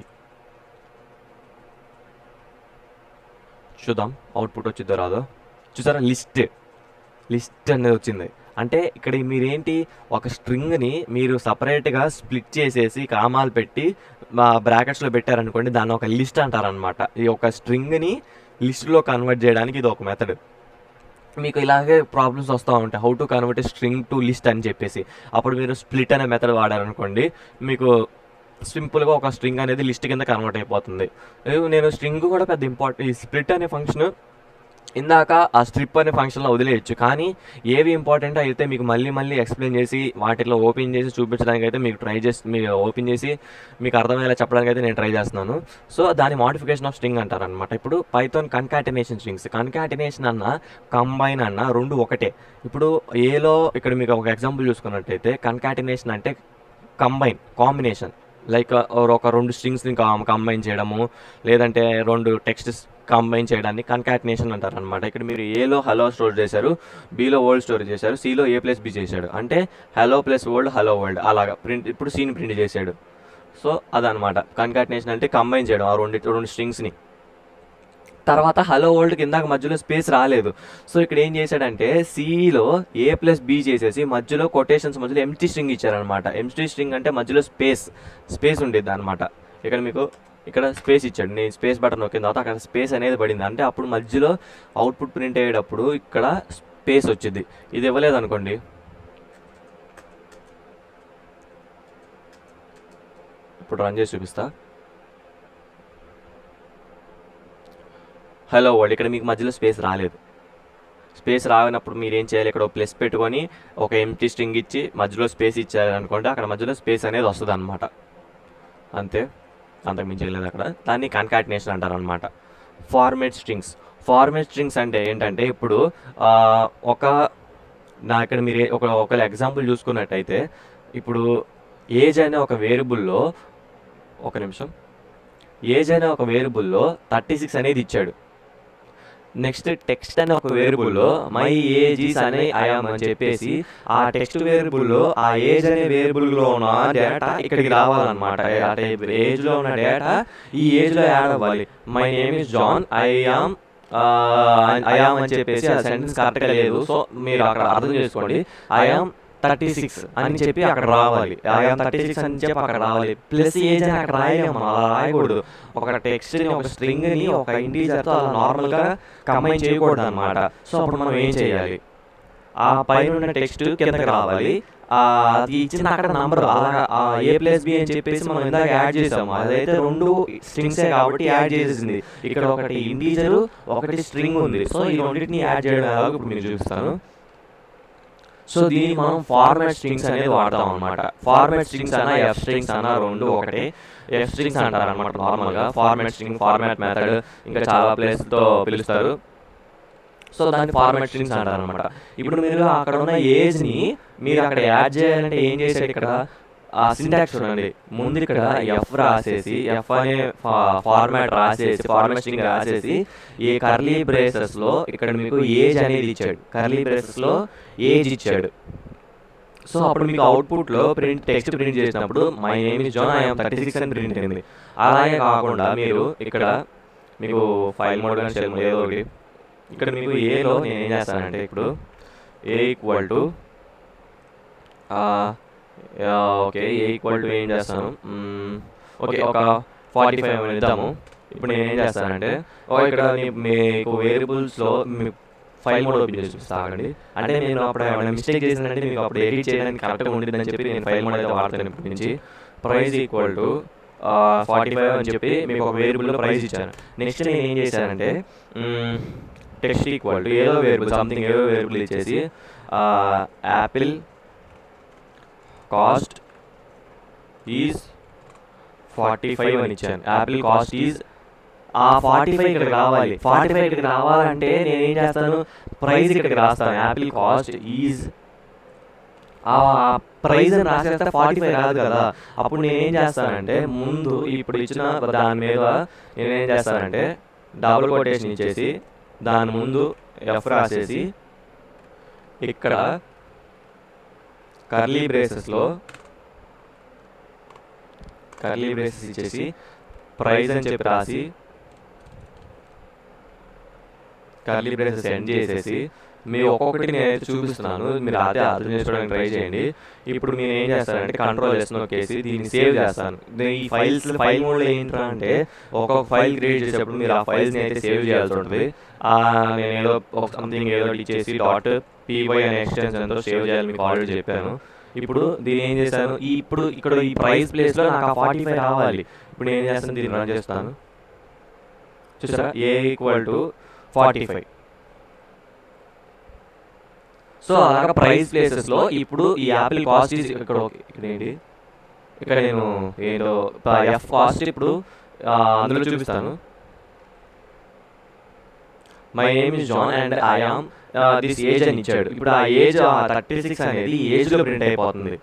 చూద్దాం అవుట్పుట్ వచ్చిందో రాదో. చూసారా, లిస్ట్ అనేది వచ్చింది. అంటే ఇక్కడ మీరేంటి, ఒక స్ట్రింగ్ని మీరు సపరేట్గా స్ప్లిట్ చేసేసి కామాలు పెట్టి బ్రాకెట్స్లో పెట్టారనుకోండి, దాన్ని ఒక లిస్ట్ అంటారనమాట. ఈ ఒక స్ట్రింగ్ని లిస్ట్లో కన్వర్ట్ చేయడానికి ఇది ఒక మెథడ్. మీకు ఇలాగే ప్రాబ్లమ్స్ వస్తూ ఉంటాయి, how to convert string to list అని చెప్పేసి. అప్పుడు మీరు స్ప్లిట్ అనే మెథడ్ వాడారనుకోండి, మీకు సింపుల్గా ఒక స్ట్రింగ్ అనేది లిస్ట్ కింద కన్వర్ట్ అయిపోతుంది. నేను స్ట్రింగ్ కూడా పెద్ద ఇంపార్టెంట్, ఈ స్ప్లిట్ అనే ఫంక్షన్ ఇందాక ఆ స్ట్రిప్ అనే ఫంక్షన్లో వదిలేయచ్చు. కానీ ఏవి ఇంపార్టెంట్ అయితే మీకు మళ్ళీ ఎక్స్ప్లెయిన్ చేసి వాటిలో ఓపెన్ చేసి చూపించడానికి అయితే మీరు ఓపెన్ చేసి మీకు అర్థమయ్యేలా చెప్పడానికి అయితే నేను ట్రై చేస్తున్నాను. సో దాని మోడిఫికేషన్ ఆఫ్ స్ట్రింగ్ అంటారనమాట. ఇప్పుడు పైథాన్ కన్కాటినేషన్ స్ట్రింగ్స్, కన్కాటినేషన్ అన్న కంబైన్ అన్న రెండు ఒకటే. ఇప్పుడు ఏలో ఇక్కడ మీకు ఒక ఎగ్జాంపుల్ చూసుకున్నట్టయితే కన్కాటినేషన్ అంటే కాంబినేషన్, లైక్ ఒక రెండు స్ట్రింగ్స్ని కంబైన్ చేయడము, లేదంటే రెండు టెక్స్ట్స్ కంబైన్ చేయడాన్ని కన్కాటినేషన్ అంటారు అనమాట. ఇక్కడ మీరు ఏలో హలో స్టోర్ చేశారు, బీలో వరల్డ్ స్టోర్ చేశారు, సిలో ఏ ప్లస్ బి చేశాడు. అంటే hello plus world hello world అలాగా ప్రింట్, ఇప్పుడు సీని ప్రింట్ చేశాడు. సో అదనమాట కన్కాటినేషన్ అంటే కంబైన్ చేయడం ఆ రెండు స్ట్రింగ్స్ని. తర్వాత హలో వరల్డ్ కింద మధ్యలో స్పేస్ రాలేదు. సో ఇక్కడ ఏం చేశాడంటే సిలో ఏ ప్లస్ బి చేసేసి మధ్యలో కొటేషన్స్ మధ్యలో ఎంటీ స్ట్రింగ్ ఇచ్చారనమాట. ఎంటీ స్ట్రింగ్ అంటే మధ్యలో స్పేస్ ఉండేది అనమాట. ఇక్కడ స్పేస్ ఇచ్చాడు. నేను స్పేస్ బటన్ నొక్కిన తర్వాత అక్కడ స్పేస్ అనేది పడింది. అంటే అప్పుడు మధ్యలో అవుట్పుట్ ప్రింట్ అయ్యేటప్పుడు ఇక్కడ స్పేస్ వచ్చింది. ఇది ఇవ్వలేదు అనుకోండి, ఇప్పుడు రన్ చేసి చూపిస్తా. హలో వరల్డ్, ఇక్కడ మీకు మధ్యలో స్పేస్ రాలేదు. స్పేస్ రానప్పుడు మీరు ఏం చేయాలి, ఇక్కడ ప్లస్ పెట్టుకొని ఒక ఎంటీ స్ట్రింగ్ ఇచ్చి మధ్యలో స్పేస్ ఇచ్చారనుకోండి, అక్కడ మధ్యలో స్పేస్ అనేది వస్తుంది అనమాట. అంతే, అంతకు మించి లేదు అక్కడ. దాన్ని కన్కాటినేషన్ అంటారు అనమాట. ఫార్మేట్ స్ట్రింగ్స్ అంటే ఏంటంటే, ఇప్పుడు ఇక్కడ మీరు ఒక ఎగ్జాంపుల్ చూసుకున్నట్టయితే, ఇప్పుడు ఏజ్ అనే ఒక వేరియబుల్లో 36 అనేది ఇచ్చాడు. నెక్స్ట్ టెక్స్ట్ అనే ఒక వేరియబుల్లో మై ఏజ్ ఈస్ అనే ఐఆమ్ అని చెప్పేసి ఆ టెక్స్ట్ వేరియబుల్లో ఆ ఏజ్ అనే వేరియబుల్లో ఉన్న డేటా ఇక్కడికి రావాలన్నమాట. అంటే ఏజ్లో ఉన్న డేటా ఈ ఏజ్లో యాడ్ అవ్వాలి. My name is John I am అని చెప్పేసి ఆ సెంటెన్స్ కరెక్ట్గా లేదు. సో మీరు అక్కడ అర్థం చేసుకోండి. ఐఆమ్ 36 అని చెప్పి అక్కడ రావాలి. ఐఆమ్ 36 అని చెప్పి అక్కడ రావాలి. ప్లస్ ఏజ్ అని అక్కడ రాయలేము, మనం అలా రాయకూడదు. ఒక టెక్స్ట్ని, ఒక స్ట్రింగ్ని ఒక ఇంటీజర్తో అలా నార్మల్గా కంబైన్ చేయకూడదు అనమాట. సో అప్పుడు మనం ఏం చేయాలి, ఆ పైన ఉన్న టెక్స్ట్ కిందకి రావాలి. అది ఇచ్చిన అక్కడ నంబర్ అలా A + B అని చెప్పేసి మనం ఇందాక యాడ్ చేసాము. అదైతే 2 స్ట్రింగ్సే కాబట్టి యాడ్ చేసేసింది. ఇక్కడ ఒకటి ఇంటీజరు, ఒకటి స్ట్రింగ్ ఉంది. సో ఈ రెండింటిని యాడ్ చేయడం ఎలాగో ఇప్పుడు మీకు చూపిస్తాను. సో దీనికి మనం ఫార్మాట్ స్ట్రింగ్స్ అనేది వాడతాం అనమాట. ఫార్మాట్ స్ట్రింగ్స్ అన్నా ఎఫ్ స్ట్రింగ్స్ అన్నా రెండు ఒకటే. ఎఫ్ స్ట్రింగ్స్ అంటారు అనమాట నార్మల్గా. ఫార్మాట్ స్ట్రింగ్, ఫార్మాట్ మెథడ్ ఇంకా చాలా ప్లేస్తో పిలుస్తారు. సో దాన్ని ఫార్మాట్ స్ట్రింగ్స్ అంటారు అనమాట. ఇప్పుడు మీరు అక్కడ ఉన్న ఏజ్ని మీరు అక్కడ యాడ్ చేయాలంటే ఏం చేశాడు, ఇక్కడ సింటాక్స్ చూడండి. ముందు ఇక్కడ ఎఫ్ రాసేసి, ఎఫ్ అనే ఫార్మాట్ రాసేసి, ఫార్మాట్ స్ట్రింగ్ రాసేసి, ఈ కర్లీ బ్రేసెస్లో ఇక్కడ మీకు ఏజ్ అనేది ఇచ్చాడు. కర్లీ బ్రేసెస్లో ఏజ్ ఇచ్చాడు. సో అప్పుడు మీకు అవుట్పుట్లో టెక్స్ట్ ప్రింట్ చేసినప్పుడు my name is John I am 36 అని ప్రింట్ అయింది. అలాగే కాకుండా మీరు ఇక్కడ మీకు ఫైల్ మోడ్ కానీ సెల్ మోడ్ ఏదో ఒకటి, ఇక్కడ మీకు ఏలో నేను ఏం చేస్తానంటే ఇప్పుడు A = ఓకే, A = ఏం చేస్తాను, ఓకే ఒక 45 అని ఇద్దాము. ఇప్పుడు నేను ఏం చేస్తానంటే ఇక్కడ మీకు వేరియబుల్స్లో మీకు ఫైల్ మోడ్ ఓపెన్ చేసి చూపిస్తానండి. అంటే నేను అప్పుడు ఏమైనా మిస్టేక్ చేసినంటే మీకు అప్పుడు ఎడిట్ చేయడానికి కరెక్ట్గా ఉంటుందని చెప్పి నేను ఫైల్ మోడ్ అయితే వాడతాను. ఇప్పటి నుంచి ప్రైస్ = 45 అని చెప్పి మీకు ఒక వేరియబుల్లో ప్రైస్ ఇచ్చాను. నెక్స్ట్ నేను ఏం చేశానంటే టెక్స్ట్ = ఏదో వేరియబుల్, సంథింగ్ ఏదో వేరియబుల్ ఇచ్చేసి యాపిల్ కాస్ట్ ఈజ్ 45 అని ఇచ్చాను. యాపిల్ కాస్ట్ ఈజ్ 45 ఇక్కడికి రావాలి. 45 ఇక్కడికి రావాలంటే నేను ఏం చేస్తాను, ప్రైస్ ఇక్కడికి రాస్తాను. యాపిల్ కాస్ట్ ఈజ్ ప్రైస్ అని రాసేస్తే 45 రాదు కదా. అప్పుడు నేనేం చేస్తానంటే ముందు ఇప్పుడు ఇచ్చిన దాని మీద నేనేం చేస్తానంటే డబుల్ కొటేషన్ ఇచ్చేసి దాని ముందు ఎఫ్ రాసేసి ఇక్కడ కర్లీ బ్రేసెస్ ఇచ్చేసి ప్రైస్ అని చెప్పి రాసి కర్లీ బ్రేసెస్ ఎండ్ చేసేసి మీరు ఒక్కొక్కటి నేనైతే చూపిస్తున్నాను, మీరు అదే అర్థం చేసుకోవడానికి ట్రై చేయండి. ఇప్పుడు నేను ఏం చేస్తానంటే Ctrl+S నొక్కేసి దీన్ని సేవ్ చేస్తాను. ఈ ఫైల్ మోడ్లో ఏంట్రా అంటే ఒక్కొక్క ఫైల్ క్రియేట్ చేసేటప్పుడు మీరు ఆ ఫైల్స్ని అయితే సేవ్ చేయాల్సి ఉంటుంది. నేను ఏదో సంథింగ్ ఏదో ఇచ్చేసి .py అనే ఎక్స్టెన్షన్తో సేవ్ చేయాలి, మీకు ఆల్రెడీ చెప్పాను. ఇప్పుడు దీన్ని ఏం చేశాను, ఇప్పుడు ఇక్కడ ఈ ప్రైస్ ప్లేస్లో నాకు ఆ 45 రావాలి. ఇప్పుడు నేను ఏం చేస్తాను, దీన్ని రన్ చేస్తాను. చూసారా, A = 45. సో అలాగా ప్రైస్ ప్లేసెస్లో ఇప్పుడు ఈ యాపిల్ కాస్ట్ ఈజ్ ఇక్కడ ఏంటి, ఇక్కడ నేను ఏదో ఎఫ్ కాస్ట్ ఇప్పుడు అందులో చూపిస్తాను. My name is John and I am this age అని ఇచ్చాడు. ఇప్పుడు ఆ ఏజ్ 36 అనేది ఏజ్లో ప్రింట్ అయిపోతుంది.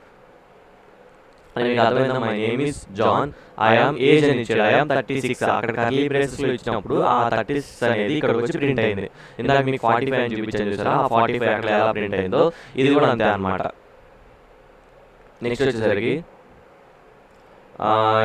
అని మీకు అర్థమైందా? My name is John I am age అని ఇచ్చాడు. ఐఆమ్ 36 అక్కడ కర్లీ బ్రేసెస్లో ఇచ్చినప్పుడు ఆ 36 అనేది ఇక్కడికి వచ్చి ప్రింట్ అయింది. ఇందాక మీకు 45 అని చూపించాను చూసారా, ఆ 45 అక్కడ ఎలా ప్రింట్ అయిందో ఇది కూడా అంతే అనమాట. నెక్స్ట్ వచ్చేసరికి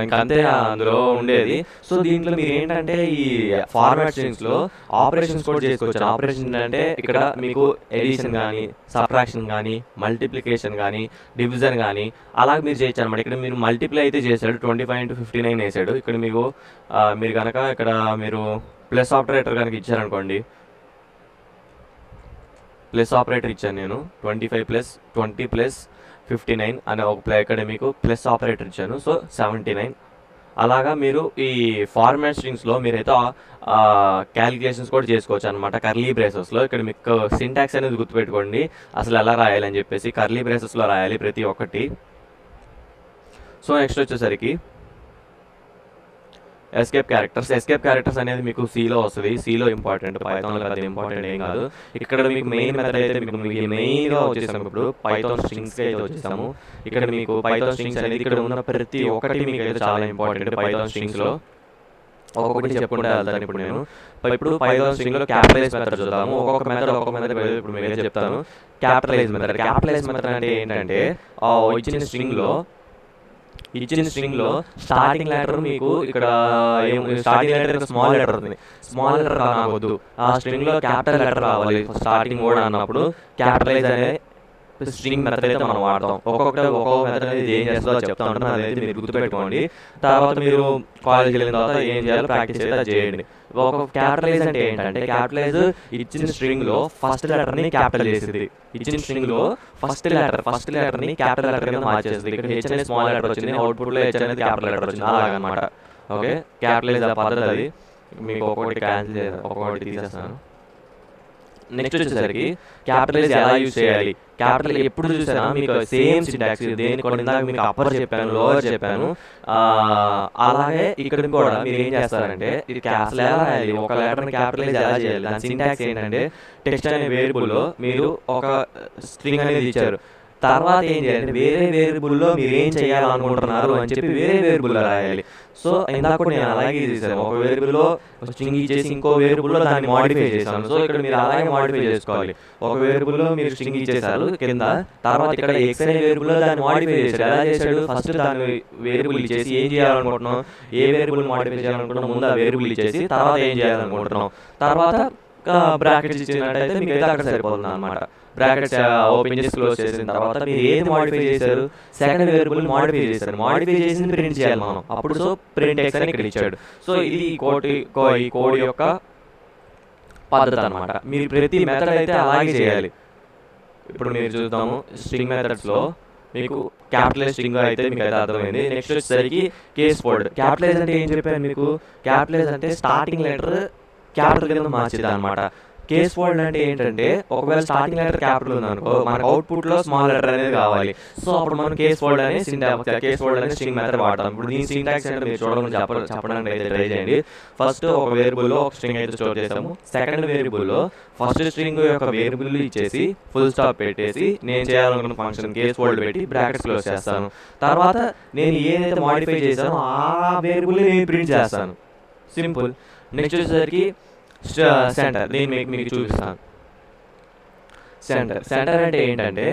ఇంకంతే అందులో ఉండేది. సో దీంట్లో మీరు ఏంటంటే ఈ ఫార్మాట్ స్ట్రింగ్స్లో ఆపరేషన్స్ కూడా చేసుకోవచ్చు. ఆపరేషన్ అంటే ఇక్కడ మీకు ఎడిషన్ కానీ, సబ్ట్రాక్షన్ కానీ, మల్టిప్లికేషన్ కానీ, డివిజన్ కానీ అలాగే మీరు చేయొచ్చు అనమాట. ఇక్కడ మీరు మల్టిప్లై అయితే చేశాడు, 25 × 59 వేసాడు. ఇక్కడ మీకు మీరు కనుక ఇక్కడ మీరు ప్లస్ ఆపరేటర్ కనుక ఇచ్చారనుకోండి, ప్లస్ ఆపరేటర్ ఇచ్చాను నేను 25 + 20 + 59 అనే ఒక ఇక్కడ మీకు ప్లస్ ఆపరేటర్ ఇచ్చాను. సో 79. అలాగా మీరు ఈ ఫార్మాట్ స్ట్రింగ్స్లో మీరైతే క్యాలిక్యులేషన్స్ కూడా చేసుకోవచ్చు అనమాట కర్లీ బ్రేసెస్లో. ఇక్కడ మీకు సింటాక్స్ అనేది గుర్తుపెట్టుకోండి, అసలు ఎలా రాయాలని చెప్పేసి కర్లీ బ్రేసెస్లో రాయాలి ప్రతి ఒక్కటి. సో నెక్స్ట్ వచ్చేసరికి ఎస్కేప్ క్యారెక్టర్స్ అనేది మీకు సీలో వస్తుంది. సీలో ఇంపార్టెంట్, పైథాన్లో అది ఇంపార్టెంట్ ఏం కాదు. ఇక్కడ మీకు మెయిన్ మెథడ్ అయితే మీకు మెయిన్గా వచ్చేసాము. ఇప్పుడు పైథాన్ స్ట్రింగ్స్కి అయితే వచ్చేసాము. ఇక్కడ మీకు పైథాన్ స్ట్రింగ్స్ అనేది ఇక్కడ ఉన్న ప్రతి ఒక్కటి మీకు అయితే చాలా ఇంపార్టెంట్ పైథాన్ స్ట్రింగ్స్లో. ఒక్కొక్కటి చెప్పుకుంటే వెళ్తాను ఇప్పుడు నేను. ఇప్పుడు పైథాన్ స్ట్రింగ్లో క్యాపిటలైజ్ మెథడ్ చూద్దాము. ఒక్కొక్క మెథడ్ ఇప్పుడు మీరే చెప్తాను. క్యాపిటలైజ్ మెథడ్ అంటే ఏంటంటే ఇచ్చిన స్ట్రింగ్లో స్టార్టింగ్ లెటర్ మీకు ఇక్కడ స్టార్టింగ్ లెటర్ స్మాల్ లెటర్ ఉంది. స్మాల్ లెటర్ రావద్దు, ఆ స్ట్రింగ్లో క్యాపిటల్ లెటర్ రావాలి స్టార్టింగ్ కూడా అన్నప్పుడు క్యాపిటలైజ్ అనే స్ట్రింగ్ మెథడ్ అయితే మనం వాడతాం. ఒక్కొక్క మెథడ్ అనేది ఏం చేస్తుందో చెప్తా ఉంటాను, అదైతే మీరు గుర్తుపెట్టుకోండి. తర్వాత మీరు కాలేజ్కి వెళ్ళిన తర్వాత ఏం చేయాలో ప్రాక్టీస్ అయితే అది చేయండి. ఒక క్యాపిటలైజ్ అంటే ఏంటంటే క్యాపిటలైజ్ ఇచ్చిన స్ట్రింగ్లో ఫస్ట్ లెటర్ని క్యాపిటల్ చేసేది. ఇచ్చిన స్ట్రింగ్లో ఫస్ట్ లెటర్ని క్యాపిటల్ లెటర్ కింద మార్చేస్తుంది. ఇక్కడ హెచ్ అనేది స్మాల్ లెటర్ వచ్చింది, అవుట్పుట్లో హెచ్ అనేది క్యాపిటల్ లెటర్ వచ్చింది, అలాగనమాట. ఓకే, క్యాపిటలైజ్ ఆ పద్ధతి అది. మీకు ఒక్కొక్కటి తీసేస్తాను. నెక్స్ట్ వచ్చేసరికి క్యాపిటలైజ్ ఎలా యూజ్ చేయాలి. క్యాపిటల్ ఎప్పుడు చూసారా మీకు సేమ్ సింటాక్స్, దేని కూడా ఇందాక మీకు అప్పర్ చెప్పాను, లోవర్ చెప్పాను, అలాగే ఇక్కడ కూడా మీరు ఏం చేస్తారంటే ఇది అసలు ఎలా రాయాలి, ఒక లెటర్ని క్యాపిటలైజ్ ఎలా చేయాలి. దాని సింటాక్స్ ఏంటంటే టెక్స్ట్ అనే వేరియబుల్లో మీరు ఒక స్ట్రింగ్ అనేది ఇచ్చారు, తర్వాత ఏం చేయాలి, వేరే వేరియబుల్లో మీరు ఏం చేయాలనుకుంటున్నారు అని చెప్పి వేరే వేరియబుల్లో రాయాలి. సో ఇందాక కూడా నేను అలాగే చేశాను, ఒక వేరియబుల్లో స్ట్రింగ్ ఇచ్చేసి ఇంకో వేరియబుల్లో దాన్ని మాడిఫై చేశాను. సో ఇక్కడ మీరు అలాగే మాడిఫై చేసుకోవాలి. ఒక వేరియబుల్లో మీరు స్ట్రింగ్ ఇచ్చేసారు కింద, తర్వాత ఇక్కడ ఎక్స్ అనే వేరియబుల్లో దాన్ని మాడిఫై చేశారు. ఎలా చేశాడు, ఫస్ట్ దాన్ని వేరియబుల్ ఇచ్చేసి ఏం చేయాలనుకుంటున్నాం, ఏ వేరియబుల్ మాడిఫై చేయాలనుకుంటున్నాం ముందు ఆ వేరియబుల్ ఇచ్చేసి తర్వాత ఏం చేయాలనుకుంటున్నాం, తర్వాత బ్రాకెట్స్ ఇచ్చినట్టయితే మీకు అయితే అక్కడ సరిపోతుంది అనమాట. బ్రాకెట్స్ ఓపెన్ చేసి క్లోజ్ చేసిన తర్వాత మీరు ఏది మాడిఫై చేశారు, సెకండ్ వేరియబుల్ మాడిఫై చేశారు, మాడిఫై చేసింది ప్రింట్ చేయాలి మనం అప్పుడు. సో ప్రింట్ ఎక్స్ అని ఇక్కడ ఇచ్చాడు. సో ఇది ఈ కోడ్ యొక్క పద్ధతి అనమాట. మీరు ప్రతి మెథడ్ అయితే అలాగే చేయాలి. ఇప్పుడు మీరు చూద్దాము స్ట్రింగ్ మెథడ్స్లో మీకు క్యాపిటలైజ్ స్ట్రింగ్ అయితే మీకు అయితే అర్థమైంది. నెక్స్ట్ వచ్చేసరికి కేస్ ఫోల్డ్. క్యాపిటలైజ్ అంటే ఏం చెప్పాను మీకు, క్యాపిటలైజ్ అంటే స్టార్టింగ్ లెటర్ క్యాపిటల్ కింద మార్చేది అనమాట. కేస్ ఫోల్డ్ అంటే ఏంటంటే ఒకవేళ స్టార్టింగ్ లెటర్ క్యాపిటల్ ఉందనుకో మనకు అవుట్పుట్లో స్మాల్ లెటర్ అనేది కావాలి. సో అప్పుడు మనం కేస్ ఫోల్డ్ అనే స్ట్రింగ్ మెథడ్ వాడతాం. ఇప్పుడు దీని సింటాక్స్ అంటే మీరు చెప్పడానికి అయితే ట్రై చేయండి. ఫస్ట్ ఒక వేరియబుల్లో ఒక స్ట్రింగ్ అయితే స్టోర్ చేసాము, సెకండ్ వేరియబుల్లో ఫస్ట్ స్ట్రింగ్ యొక్క వేరియబుల్ ఇచ్చేసి ఫుల్ స్టాప్ పెట్టేసి నేను చేయాలనుకున్న ఫంక్షన్ కేస్ ఫోల్డ్ పెట్టి బ్రాకెట్స్ క్లోజ్ చేస్తాను. తర్వాత నేను ఏదైతే మాడిఫై చేశానో ఆ వేరియబుల్ని నేను ప్రింట్ చేస్తాను. సింపుల్. నెక్స్ట్ వచ్చేసరికి సెంటర్, నేను మీకు చూపిస్తాను. సెంటర్ అంటే ఏంటంటే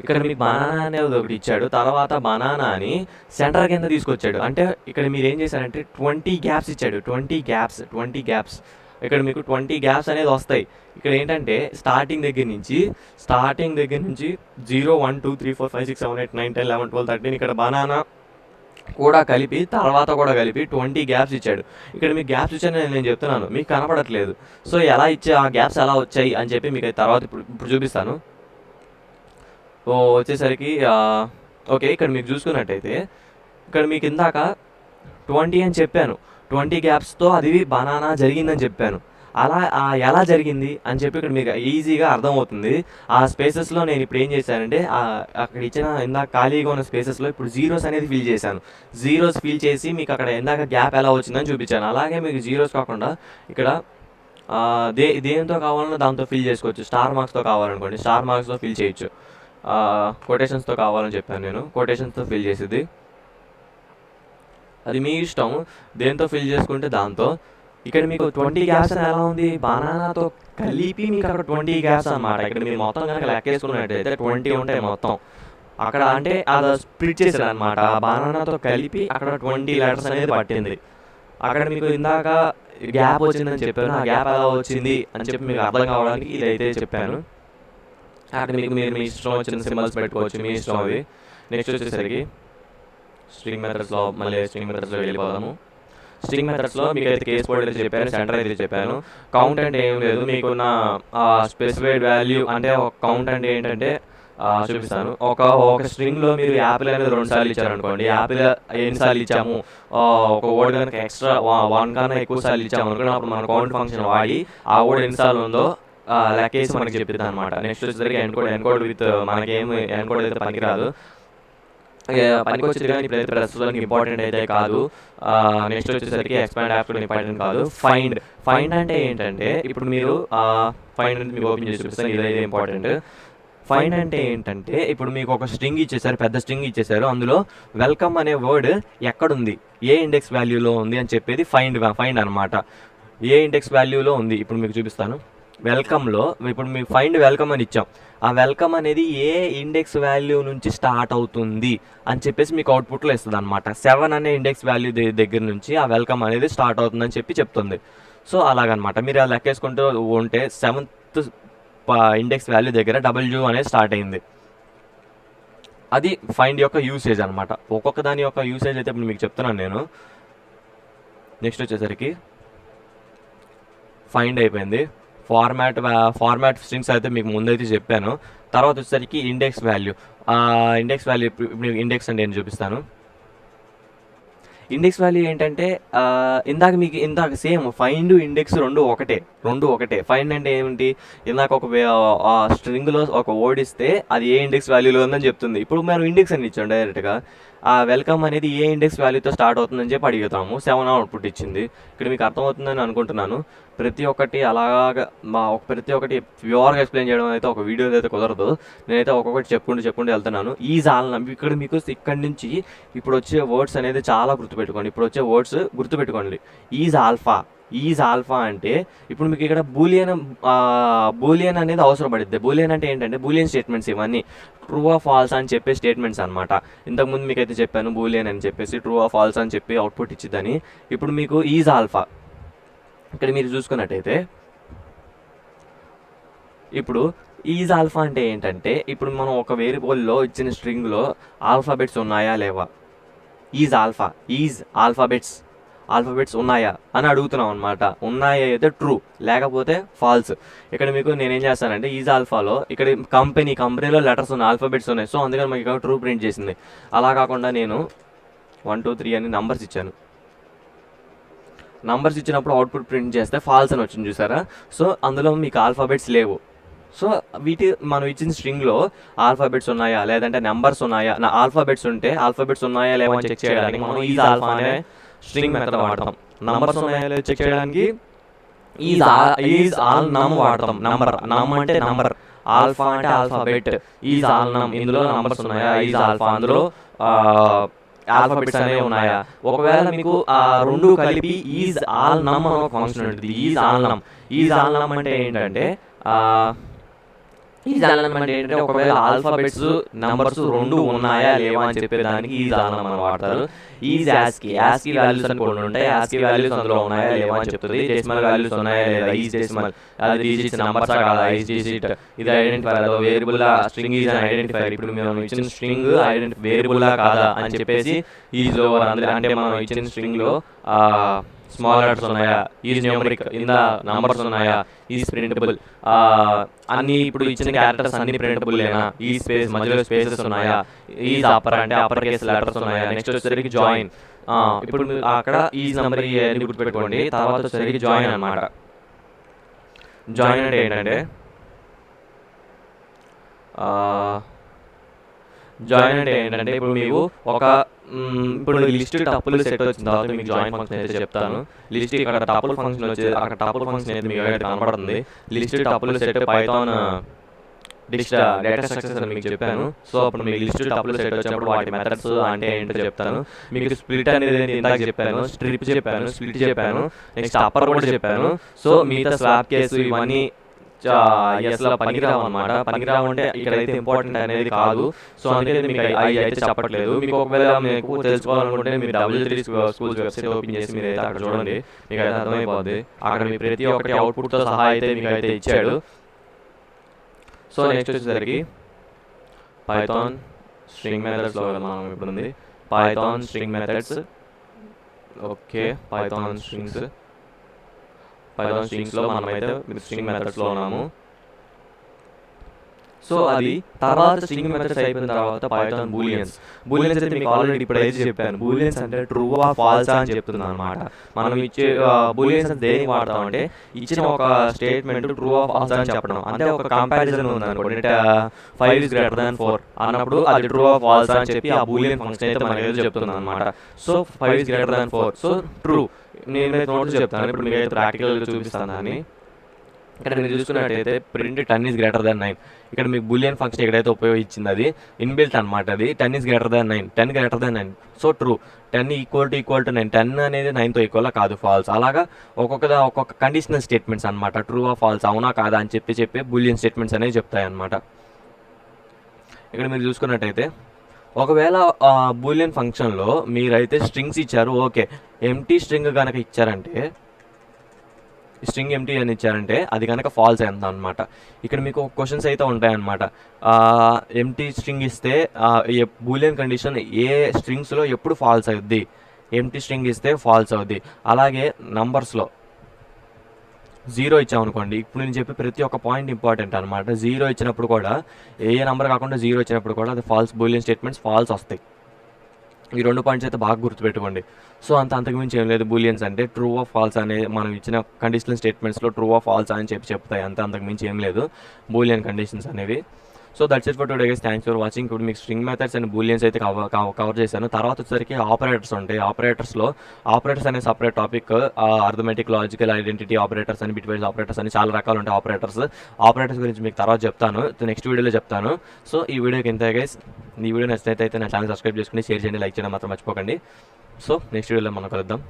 ఇక్కడ మీకు బనానా అనేది ఒకటి ఇచ్చాడు, తర్వాత బనానాని సెంటర్ కింద తీసుకొచ్చాడు. అంటే ఇక్కడ మీరు ఏం చేశారంటే 20 గ్యాప్స్ ఇచ్చాడు. 20 గ్యాప్స్ ఇక్కడ మీకు 20 గ్యాప్స్ అనేది వస్తాయి. ఇక్కడ ఏంటంటే స్టార్టింగ్ దగ్గర నుంచి 0 1 2 3 4 5 6 7 8 9 10 11 12 13 ఇక్కడ బనానా కూడా కలిపి తర్వాత కూడా కలిపి 20 గ్యాప్స్ ఇచ్చాడు. ఇక్కడ మీకు గ్యాప్స్ ఇచ్చాను నేను చెప్తున్నాను, మీకు కనపడట్లేదు. సో ఎలా ఇచ్చా ఆ గ్యాప్స్ ఎలా వచ్చాయి అని చెప్పి మీకు తర్వాత ఇప్పుడు చూపిస్తాను. వచ్చేసరికి ఓకే, ఇక్కడ మీకు చూసుకున్నట్టయితే ఇక్కడ మీకు ఇందాక 20 అని చెప్పాను, 20 గ్యాప్స్తో అది బనానా జరిగిందని చెప్పాను. అలా ఎలా జరిగింది అని చెప్పి ఇక్కడ మీకు ఈజీగా అర్థమవుతుంది. ఆ స్పేసెస్లో నేను ఇప్పుడు ఏం చేశానంటే అక్కడ ఇచ్చిన ఇందాక ఖాళీగా ఉన్న స్పేసెస్లో ఇప్పుడు జీరోస్ అనేది ఫిల్ చేశాను. జీరోస్ ఫిల్ చేసి మీకు అక్కడ ఇందాక గ్యాప్ ఎలా వచ్చిందని చూపించాను. అలాగే మీకు జీరోస్ కాకుండా ఇక్కడ దేనితో కావాలన్నా దాంతో ఫిల్ చేసుకోవచ్చు. స్టార్ మార్క్స్తో కావాలనుకోండి స్టార్ మార్క్స్తో ఫిల్ చేయొచ్చు. కొటేషన్స్తో కావాలని చెప్పాను నేను, కొటేషన్స్తో ఫిల్ చేసేది అది మీ ఇష్టం, దేంతో ఫిల్ చేసుకుంటే దాంతో. ఇక్కడ మీకు 20 గ్యాప్స్ అని ఎలా ఉంది, బనానాతో కలిపి మీకు అక్కడ 20 గ్యాప్స్ అనమాట. ఇక్కడ మీరు మొత్తం కనుక లెక్కేసుకున్నట్టయితే 20 ఉంటాయి మొత్తం అక్కడ. అంటే అది స్ప్లిట్ చేశాడు అనమాట, బనానాతో కలిపి అక్కడ 20 లెటర్స్ అనేది పట్టింది. అక్కడ మీకు ఇందాక గ్యాప్ వచ్చిందని చెప్పాను, ఆ గ్యాప్ ఎలా వచ్చింది అని చెప్పి మీకు అర్థం కావడానికి ఇదైతే చెప్పాను. అక్కడ మీకు మీరు మీ ఇష్టం వచ్చిన సింబల్స్ పెట్టుకోవచ్చు, మీ ఇష్టం అది. నెక్స్ట్ వచ్చేసరికి స్ట్రింగ్ మెథడ్స్లో వెళ్ళిపోదాము. స్ట్రింగ్ మెథడ్స్లో మీకు అయితే కేస్ ఫోల్డ్ అయితే చెప్పాను, సెంటర్ అయితే చెప్పాను. కౌంట్ అంటే ఏం లేదు, మీకున్న స్పెసిఫైడ్ వాల్యూ అంటే ఒక కౌంట్ అంటే ఏంటంటే చూపిస్తాను. ఒక స్ట్రింగ్లో మీరు యాపిల్ అనేది 2 సార్లు ఇచ్చారనుకోండి, యాపిల్ ఎన్నిసార్లు ఇచ్చాము, ఒక వర్డ్ కనుక ఎక్స్ట్రా 1 కన్నా ఎక్కువ సార్లు ఇచ్చాము అనుకోండి, అప్పుడు మన కౌంట్ ఫంక్షన్ వాడి ఆ వర్డ్ ఎన్నిసార్లు ఉందో లెక్కేసి మనకి చెప్తుంది అనమాట. నెక్స్ట్ వచ్చేసరికి ఎన్కోడ్ విత్ మనకేం ఎన్కోడ్ అయితే పనికిరాదు, పనికొచ్చేది కానీ ఇప్పుడైతే ప్రస్తుతానికి ఇంపార్టెంట్ అయితే కాదు. నెక్స్ట్ వచ్చేసరికి ఎక్స్పాండ్ యాప్ ఇంపార్టెంట్ కాదు. ఫైండ్ అంటే ఏంటంటే ఇప్పుడు మీరు ఫైండ్ మీకు ఓపెన్ చేసి చూపిస్తాను, ఇదైతే ఇంపార్టెంట్. ఫైండ్ అంటే ఏంటంటే ఇప్పుడు మీకు ఒక స్ట్రింగ్ ఇచ్చేసారు, పెద్ద స్ట్రింగ్ ఇచ్చేసారు, అందులో వెల్కమ్ అనే వర్డ్ ఎక్కడుంది, ఏ ఇండెక్స్ వాల్యూలో ఉంది అని చెప్పేది ఫైండ్ అనమాట. ఏ ఇండెక్స్ వాల్యూలో ఉంది ఇప్పుడు మీకు చూపిస్తాను. వెల్కమ్లో ఇప్పుడు మీకు ఫైండ్ వెల్కమ్ అని ఇచ్చాం, ఆ వెల్కమ్ అనేది ఏ ఇండెక్స్ వాల్యూ నుంచి స్టార్ట్ అవుతుంది అని చెప్పేసి మీకు అవుట్పుట్లో ఇస్తుంది అనమాట. 7 అనే ఇండెక్స్ వాల్యూ దగ్గర నుంచి ఆ వెల్కమ్ అనేది స్టార్ట్ అవుతుందని చెప్తుంది. సో అలాగనమాట. మీరు ఆ లెక్కేసుకుంటూ ఉంటే 7th ఇండెక్స్ వాల్యూ దగ్గర డబ్ల్యూ అనేది స్టార్ట్ అయింది. అది ఫైండ్ యొక్క యూసేజ్ అనమాట. ఒక్కొక్క దాని యొక్క యూసేజ్ అయితే ఇప్పుడు మీకు చెప్తున్నాను నేను. నెక్స్ట్ వచ్చేసరికి ఫైండ్ అయిపోయింది. ఫార్మాట్ స్ట్రింగ్స్ అయితే మీకు ముందైతే చెప్పాను. తర్వాత వచ్చేసరికి ఇండెక్స్ వాల్యూ. ఇండెక్స్ వాల్యూ ఇప్పుడు ఇండెక్స్ అంటే నేను చూపిస్తాను. ఇండెక్స్ వాల్యూ ఏంటంటే ఇందాక సేమ్ ఫైండ్ ఇండెక్స్ రెండు ఒకటే. ఫైండ్ అంటే ఏమిటి, ఇందాక ఒక స్ట్రింగ్లో ఒక వర్డ్ ఇస్తే అది ఏ ఇండెక్స్ వాల్యూలో ఉందని చెప్తుంది. ఇప్పుడు మనం ఇండెక్స్ అని ఇచ్చాం డైరెక్ట్గా. ఆ వెల్కమ్ అనేది ఏ ఇండెక్స్ వాల్యూతో స్టార్ట్ అవుతుందని చెప్పి అడుగుతాము. 7 అవుట్పుట్ ఇచ్చింది. ఇక్కడ మీకు అర్థమవుతుందని అనుకుంటున్నాను. ప్రతి ఒక్కటి ప్రతి ఒక్కటి ప్యూర్గా ఎక్స్ప్లెయిన్ చేయడం అయితే ఒక వీడియో అయితే కుదరదు. నేనైతే ఒక్కొక్కటి చెప్పుకుంటూ వెళ్తున్నాను. ఈజ్ ఆల్ ఇక్కడ మీకు ఇక్కడి నుంచి ఇప్పుడు వచ్చే వర్డ్స్ అనేది చాలా గుర్తుపెట్టుకోండి. గుర్తుపెట్టుకోండి. ఈజ్ ఆల్ఫా అంటే ఇప్పుడు మీకు ఇక్కడ బూలియన్ అనేది అవసరం పడుద్ది. బూలియన్ అంటే ఏంటంటే బూలియన్ స్టేట్మెంట్స్, ఇవన్నీ ట్రూ ఆర్ ఫాల్స్ అని చెప్పే స్టేట్మెంట్స్ అనమాట. ఇంతకుముందు మీకు అయితే చెప్పాను బూలియన్ అని చెప్పేసి ట్రూ ఆర్ ఫాల్స్ అని చెప్పి అవుట్పుట్ ఇచ్చిద్దని. ఇప్పుడు మీకు ఈజ్ ఆల్ఫా ఇక్కడ మీరు చూసుకున్నట్టయితే, ఇప్పుడు ఈజ్ ఆల్ఫా అంటే ఏంటంటే ఇప్పుడు మనం ఒక వేరియబుల్లో ఇచ్చిన స్ట్రింగ్లో ఆల్ఫాబెట్స్ ఉన్నాయా లేవా, ఈజ్ ఆల్ఫాబెట్స్ ఉన్నాయా అని అడుగుతున్నాం అనమాట. ఉన్నాయా అయితే ట్రూ, లేకపోతే ఫాల్స్. ఇక్కడ మీకు నేనేం చేస్తానంటే ఈజ్ ఆల్ఫాలో ఇక్కడ కంపెనీలో లెటర్స్ ఉన్నాయి, ఆల్ఫాబెట్స్ ఉన్నాయి. సో అందుకని మాకు ఇక్కడ ట్రూ ప్రింట్ చేసింది. అలా కాకుండా నేను 1 2 3 అని నంబర్స్ ఇచ్చాను. నంబర్స్ ఇచ్చినప్పుడు అవుట్పుట్ ప్రింట్ చేస్తే ఫాల్స్ అని వచ్చింది చూసారా. సో అందులో మీకు ఆల్ఫాబెట్స్ లేవు. సో మనం ఇచ్చిన స్ట్రింగ్లో ఆల్ఫాబెట్స్ ఉన్నాయా లేదంటే నెంబర్స్ ఉన్నాయా, ఆల్ఫాబెట్స్ ఉంటే ఆల్ఫాబెట్స్ ఉన్నాయా లేవో అని చెక్ చేయడానికి మనం ఈజ్ ఆల్ఫా అనే స్ట్రింగ్ మెథడ్ వాడతాం. నంబర్స్ ఉన్నాయా లేదో చెక్ చేయడానికి ఈజ్ ఆల్ నమ్ వాడతాం. నమ్ అంటే నంబర్, ఆల్ఫా అంటే ఆల్ఫాబెట్, ఈజ్ ఆల్ నమ్ ఇందులో నంబర్స్ ఉన్నాయా, ఈజ్ ఆల్ఫా అందులో ఆల్ఫాబెట్స్ అనేవి ఉన్నాయా. ఒకవేళ మీకు ఆ రెండు కలిపి ఈజ్ ఆల్ నమ్ అని ఒక ఫంక్షన్ ఉంటుంది. ఈజ్ ఆల్ నమ్ అంటే ఏంటంటే ఒకవేళ ఆల్ఫాబెట్స్ నంబర్స్ రెండు ఉన్నాయా లేవా అని చెప్పేదానికి ఈజ్ ఆల్ నమ్ అని వాడతారు. ఈజ్ యాస్కీ వాల్యూస్ అని కొన్ని ఉంటాయి. యాస్కీ వాల్యూస్ అందులో ఉన్నాయా లేవా అని చెప్తుంది. డెసిమల్ వాల్యూస్ ఉన్నాయా లేదా, ఈజ్ డెసిమల్ అది డిజిట్స్ నంబర్స్ కాదా, ఈజ్ డిజిట్ ఇది ఐడెంటిఫైర్, అదో వేరియబుల్ స్ట్రింగ్ ఈజ్ ఐడెంటిఫైర్. ఇప్పుడు మేము ఇచ్చిన స్ట్రింగ్ వేరియబుల్ కాదా అని చెప్పేసి ఈజ్ ఓవర్ అంటే మనం ఇచ్చిన స్ట్రింగ్లో స్మాల్ లెటర్స్ ఉన్నాయా, ఈజ్ న్యూమరిక్ ఇంద నంబర్స్ ఉన్నాయా, ఈజ్ ప్రింటబుల్ అన్ని ఇప్పుడు ఇచ్చిన క్యారెక్టర్స్ అన్ని ప్రింటబుల్ లేనా, ఈ స్పేస్ మధ్యలో స్పేసెస్ ఉన్నాయా, ఈజ్ అప్పర్ అంటే అప్పర్ కేస్ లెటర్స్ ఉన్నాయా. నెక్స్ట్ వచ్చేసరికి జాయిన్. ఇప్పుడు అక్కడ ఈజ్ నెంబర్ అని గుర్తుపెట్టుకోండి. తర్వాత వచ్చేసరికి జాయిన్ అనమాట. జాయిన్ అంటే ఏంటంటే ఇప్పుడు మీకు ఇప్పుడు లిస్ట్ టపుల్ సెట్ వచ్చిన తర్వాత మీకు జాయిన్ ఫంక్షన్ అయితే చెప్తాను. లిస్ట్ ఇక్కడ టపుల్ ఫంక్షన్ వచ్చేది, అక్కడ టపుల్ ఫంక్షన్ అయితే మీకు అయితే కనపడుతుంది. List tuple set Python data structures అని మీకు చెప్పాను. సో అప్పుడు మీకు లిస్ట్ టపుల్ సెట్ వచ్చినప్పుడు వాటి మెథడ్స్ అంటే ఏంటో చెప్తాను. మీకు స్ప్లిట్ అనేది ఇందాక చెప్పాను, స్ట్రిప్ చెప్పాను, స్ప్లిట్ చెప్పాను, నెక్స్ట్ అప్పర్ కూడా చెప్పాను. సో మిగతా స్వాప్ కేసు ఇవన్నీ అసలు పనికిరావు అనమాట. పనికిరావు అంటే ఇక్కడైతే ఇంపార్టెంట్ అనేది కాదు. సో అందుకే మీకు అవి అయితే చెప్పట్లేదు. మీకు ఒకవేళ మీకు తెలుసుకోవాలనుకుంటే మీరు W3 స్కూల్స్ వెబ్సైట్ ఓపెన్ చేసి మీరు అయితే అక్కడ చూడండి, మీకు అయితే అర్థమైపోద్ది. అక్కడ మీ ప్రతి ఒక్కటి అవుట్పుట్తో సహా అయితే మీకు అయితే ఇచ్చాడు. సో నెక్స్ట్ వచ్చేసరికి పైథాన్ స్ట్రింగ్ మెథడ్స్లో మనం ఇప్పుడు ఉంది. Python string methods. Okay, python స్ట్రింగ్స్లో మనమైతే స్ట్రింగ్ మెథడ్స్లో ఉన్నాము. సో అది తర్వాత స్ట్రింగ్ మెథడ్స్ అయిపోయిన తర్వాత పైథాన్ బూలియన్స్ అయితే మీకు ఆల్రెడీ ఇప్పుడు అయితే చెప్పాను. బూలియన్స్ అంటే ట్రూ ఆ ఫాల్స్ అని చెప్తున్నాను అనమాట. మనం ఇచ్చే బూలియన్స్ దేనికి వాడతామంటే ఇచ్చిన ఒక స్టేట్మెంట్ ట్రూ ఆ ఫాల్స్ అని చెప్పడం. అంటే ఒక కంపారిజన్ ఉంది అనుకోండి, 5 is greater than 4 అన్నప్పుడు అది ట్రూ ఆ ఫాల్స్ అని చెప్పి ఆ బూలియన్ ఫంక్షన్ అయితే మనకైతే చెప్తున్నాను అనమాట. So 5 is greater than 4, so true. నేనైతే నోట్స్ చెప్తాను, ఇప్పుడు మీకైతే ప్రాక్టికల్గా చూపిస్తాను దాన్ని. ఇక్కడ మీరు చూసుకున్నట్టయితే ప్రింట్ 10 ఈజ్ గ్రేటర్ దాన్ 9. ఇక్కడ మీకు బూలియన్ ఫంక్షన్ ఎక్కడైతే ఉపయోగించింది అది ఇన్బిల్ట్ అనమాట. అది 10 is greater than 9, 10 greater than 9. So true. 10 equal to 9, 10 అనేది 9తో ఈక్వల్ కాదు, ఫాల్స్. అలాగా ఒక్కొక్క కండిషనల్ స్టేట్మెంట్స్ అనమాట. ట్రూ ఆ ఫాల్స్, అవునా కాదా అని చెప్పి బూలియన్ స్టేట్మెంట్స్ అనేవి చెప్తాయి అనమాట. ఇక్కడ మీరు చూసుకున్నట్టయితే ఒకవేళ బూలియన్ ఫంక్షన్లో మీరైతే స్ట్రింగ్స్ ఇచ్చారు, ఓకే. ఎంటీ స్ట్రింగ్ కనుక ఇచ్చారంటే, స్ట్రింగ్ ఎంటీ అని ఇచ్చారంటే అది కనుక ఫాల్స్ అయింది అనమాట. ఇక్కడ మీకు క్వశ్చన్స్ అయితే ఉంటాయన్నమాట. ఎంటీ స్ట్రింగ్ ఇస్తే బూలియన్ కండిషన్ ఏ స్ట్రింగ్స్లో ఎప్పుడు ఫాల్స్ అవుద్ది, ఎంటీ స్ట్రింగ్ ఇస్తే ఫాల్స్ అవుద్ది. అలాగే నంబర్స్లో 0 ఇచ్చామనుకోండి, ఇప్పుడు నేను చెప్పి ప్రతి ఒక్క పాయింట్ ఇంపార్టెంట్ అనమాట. 0 ఇచ్చినప్పుడు కూడా, ఏ నెంబర్ కాకుండా 0 ఇచ్చినప్పుడు కూడా అది ఫాల్స్, బూలియన్ స్టేట్మెంట్స్ ఫాల్స్ వస్తాయి. ఈ 2 పాయింట్స్ అయితే బాగా గుర్తుపెట్టుకోండి. సో అంతకుమించి ఏం లేదు. బూలియన్స్ అంటే ట్రూ ఆఫ్ ఫాల్స్ అనే మనం ఇచ్చిన కండిషనల్ స్టేట్మెంట్స్లో ట్రూ ఆఫ్ ఫాల్స్ అని చెప్తాయి. అంతకుమించి ఏం లేదు బూలియన్ కండిషన్స్ అనేవి. So that's it for today guys. Thanks for watching. ఇప్పుడు మీకు స్ట్రింగ్ మెథడ్స్ అండ్ బూలియన్స్ అయితే కవర్ చేశాను. తర్వాత వచ్చేసరికి ఆపరేటర్స్ ఉంటాయి. ఆపరేటర్స్ అనే separate topic. Arithmetic, logical, identity operators అని, బిట్ వైజ్ ఆపరేటర్స్ అని చాలా రకాలు ఉంటాయి. ఆపరేటర్స్ గురించి మీకు తర్వాత చెప్తాను, నెక్స్ట్ వీడియోలో చెప్తాను. సో ఈ వీడియోకి ఇంతే గైస్. ఈ వీడియో నచ్చినట్లయితే నా ఛానల్ సబ్స్క్రైబ్ చేసుకుని షేర్ చేయండి, లైక్ చేయడం మాత్రం మర్చిపోకండి. సో నెక్స్ట్ వీడియోలో మనం కలుద్దాం.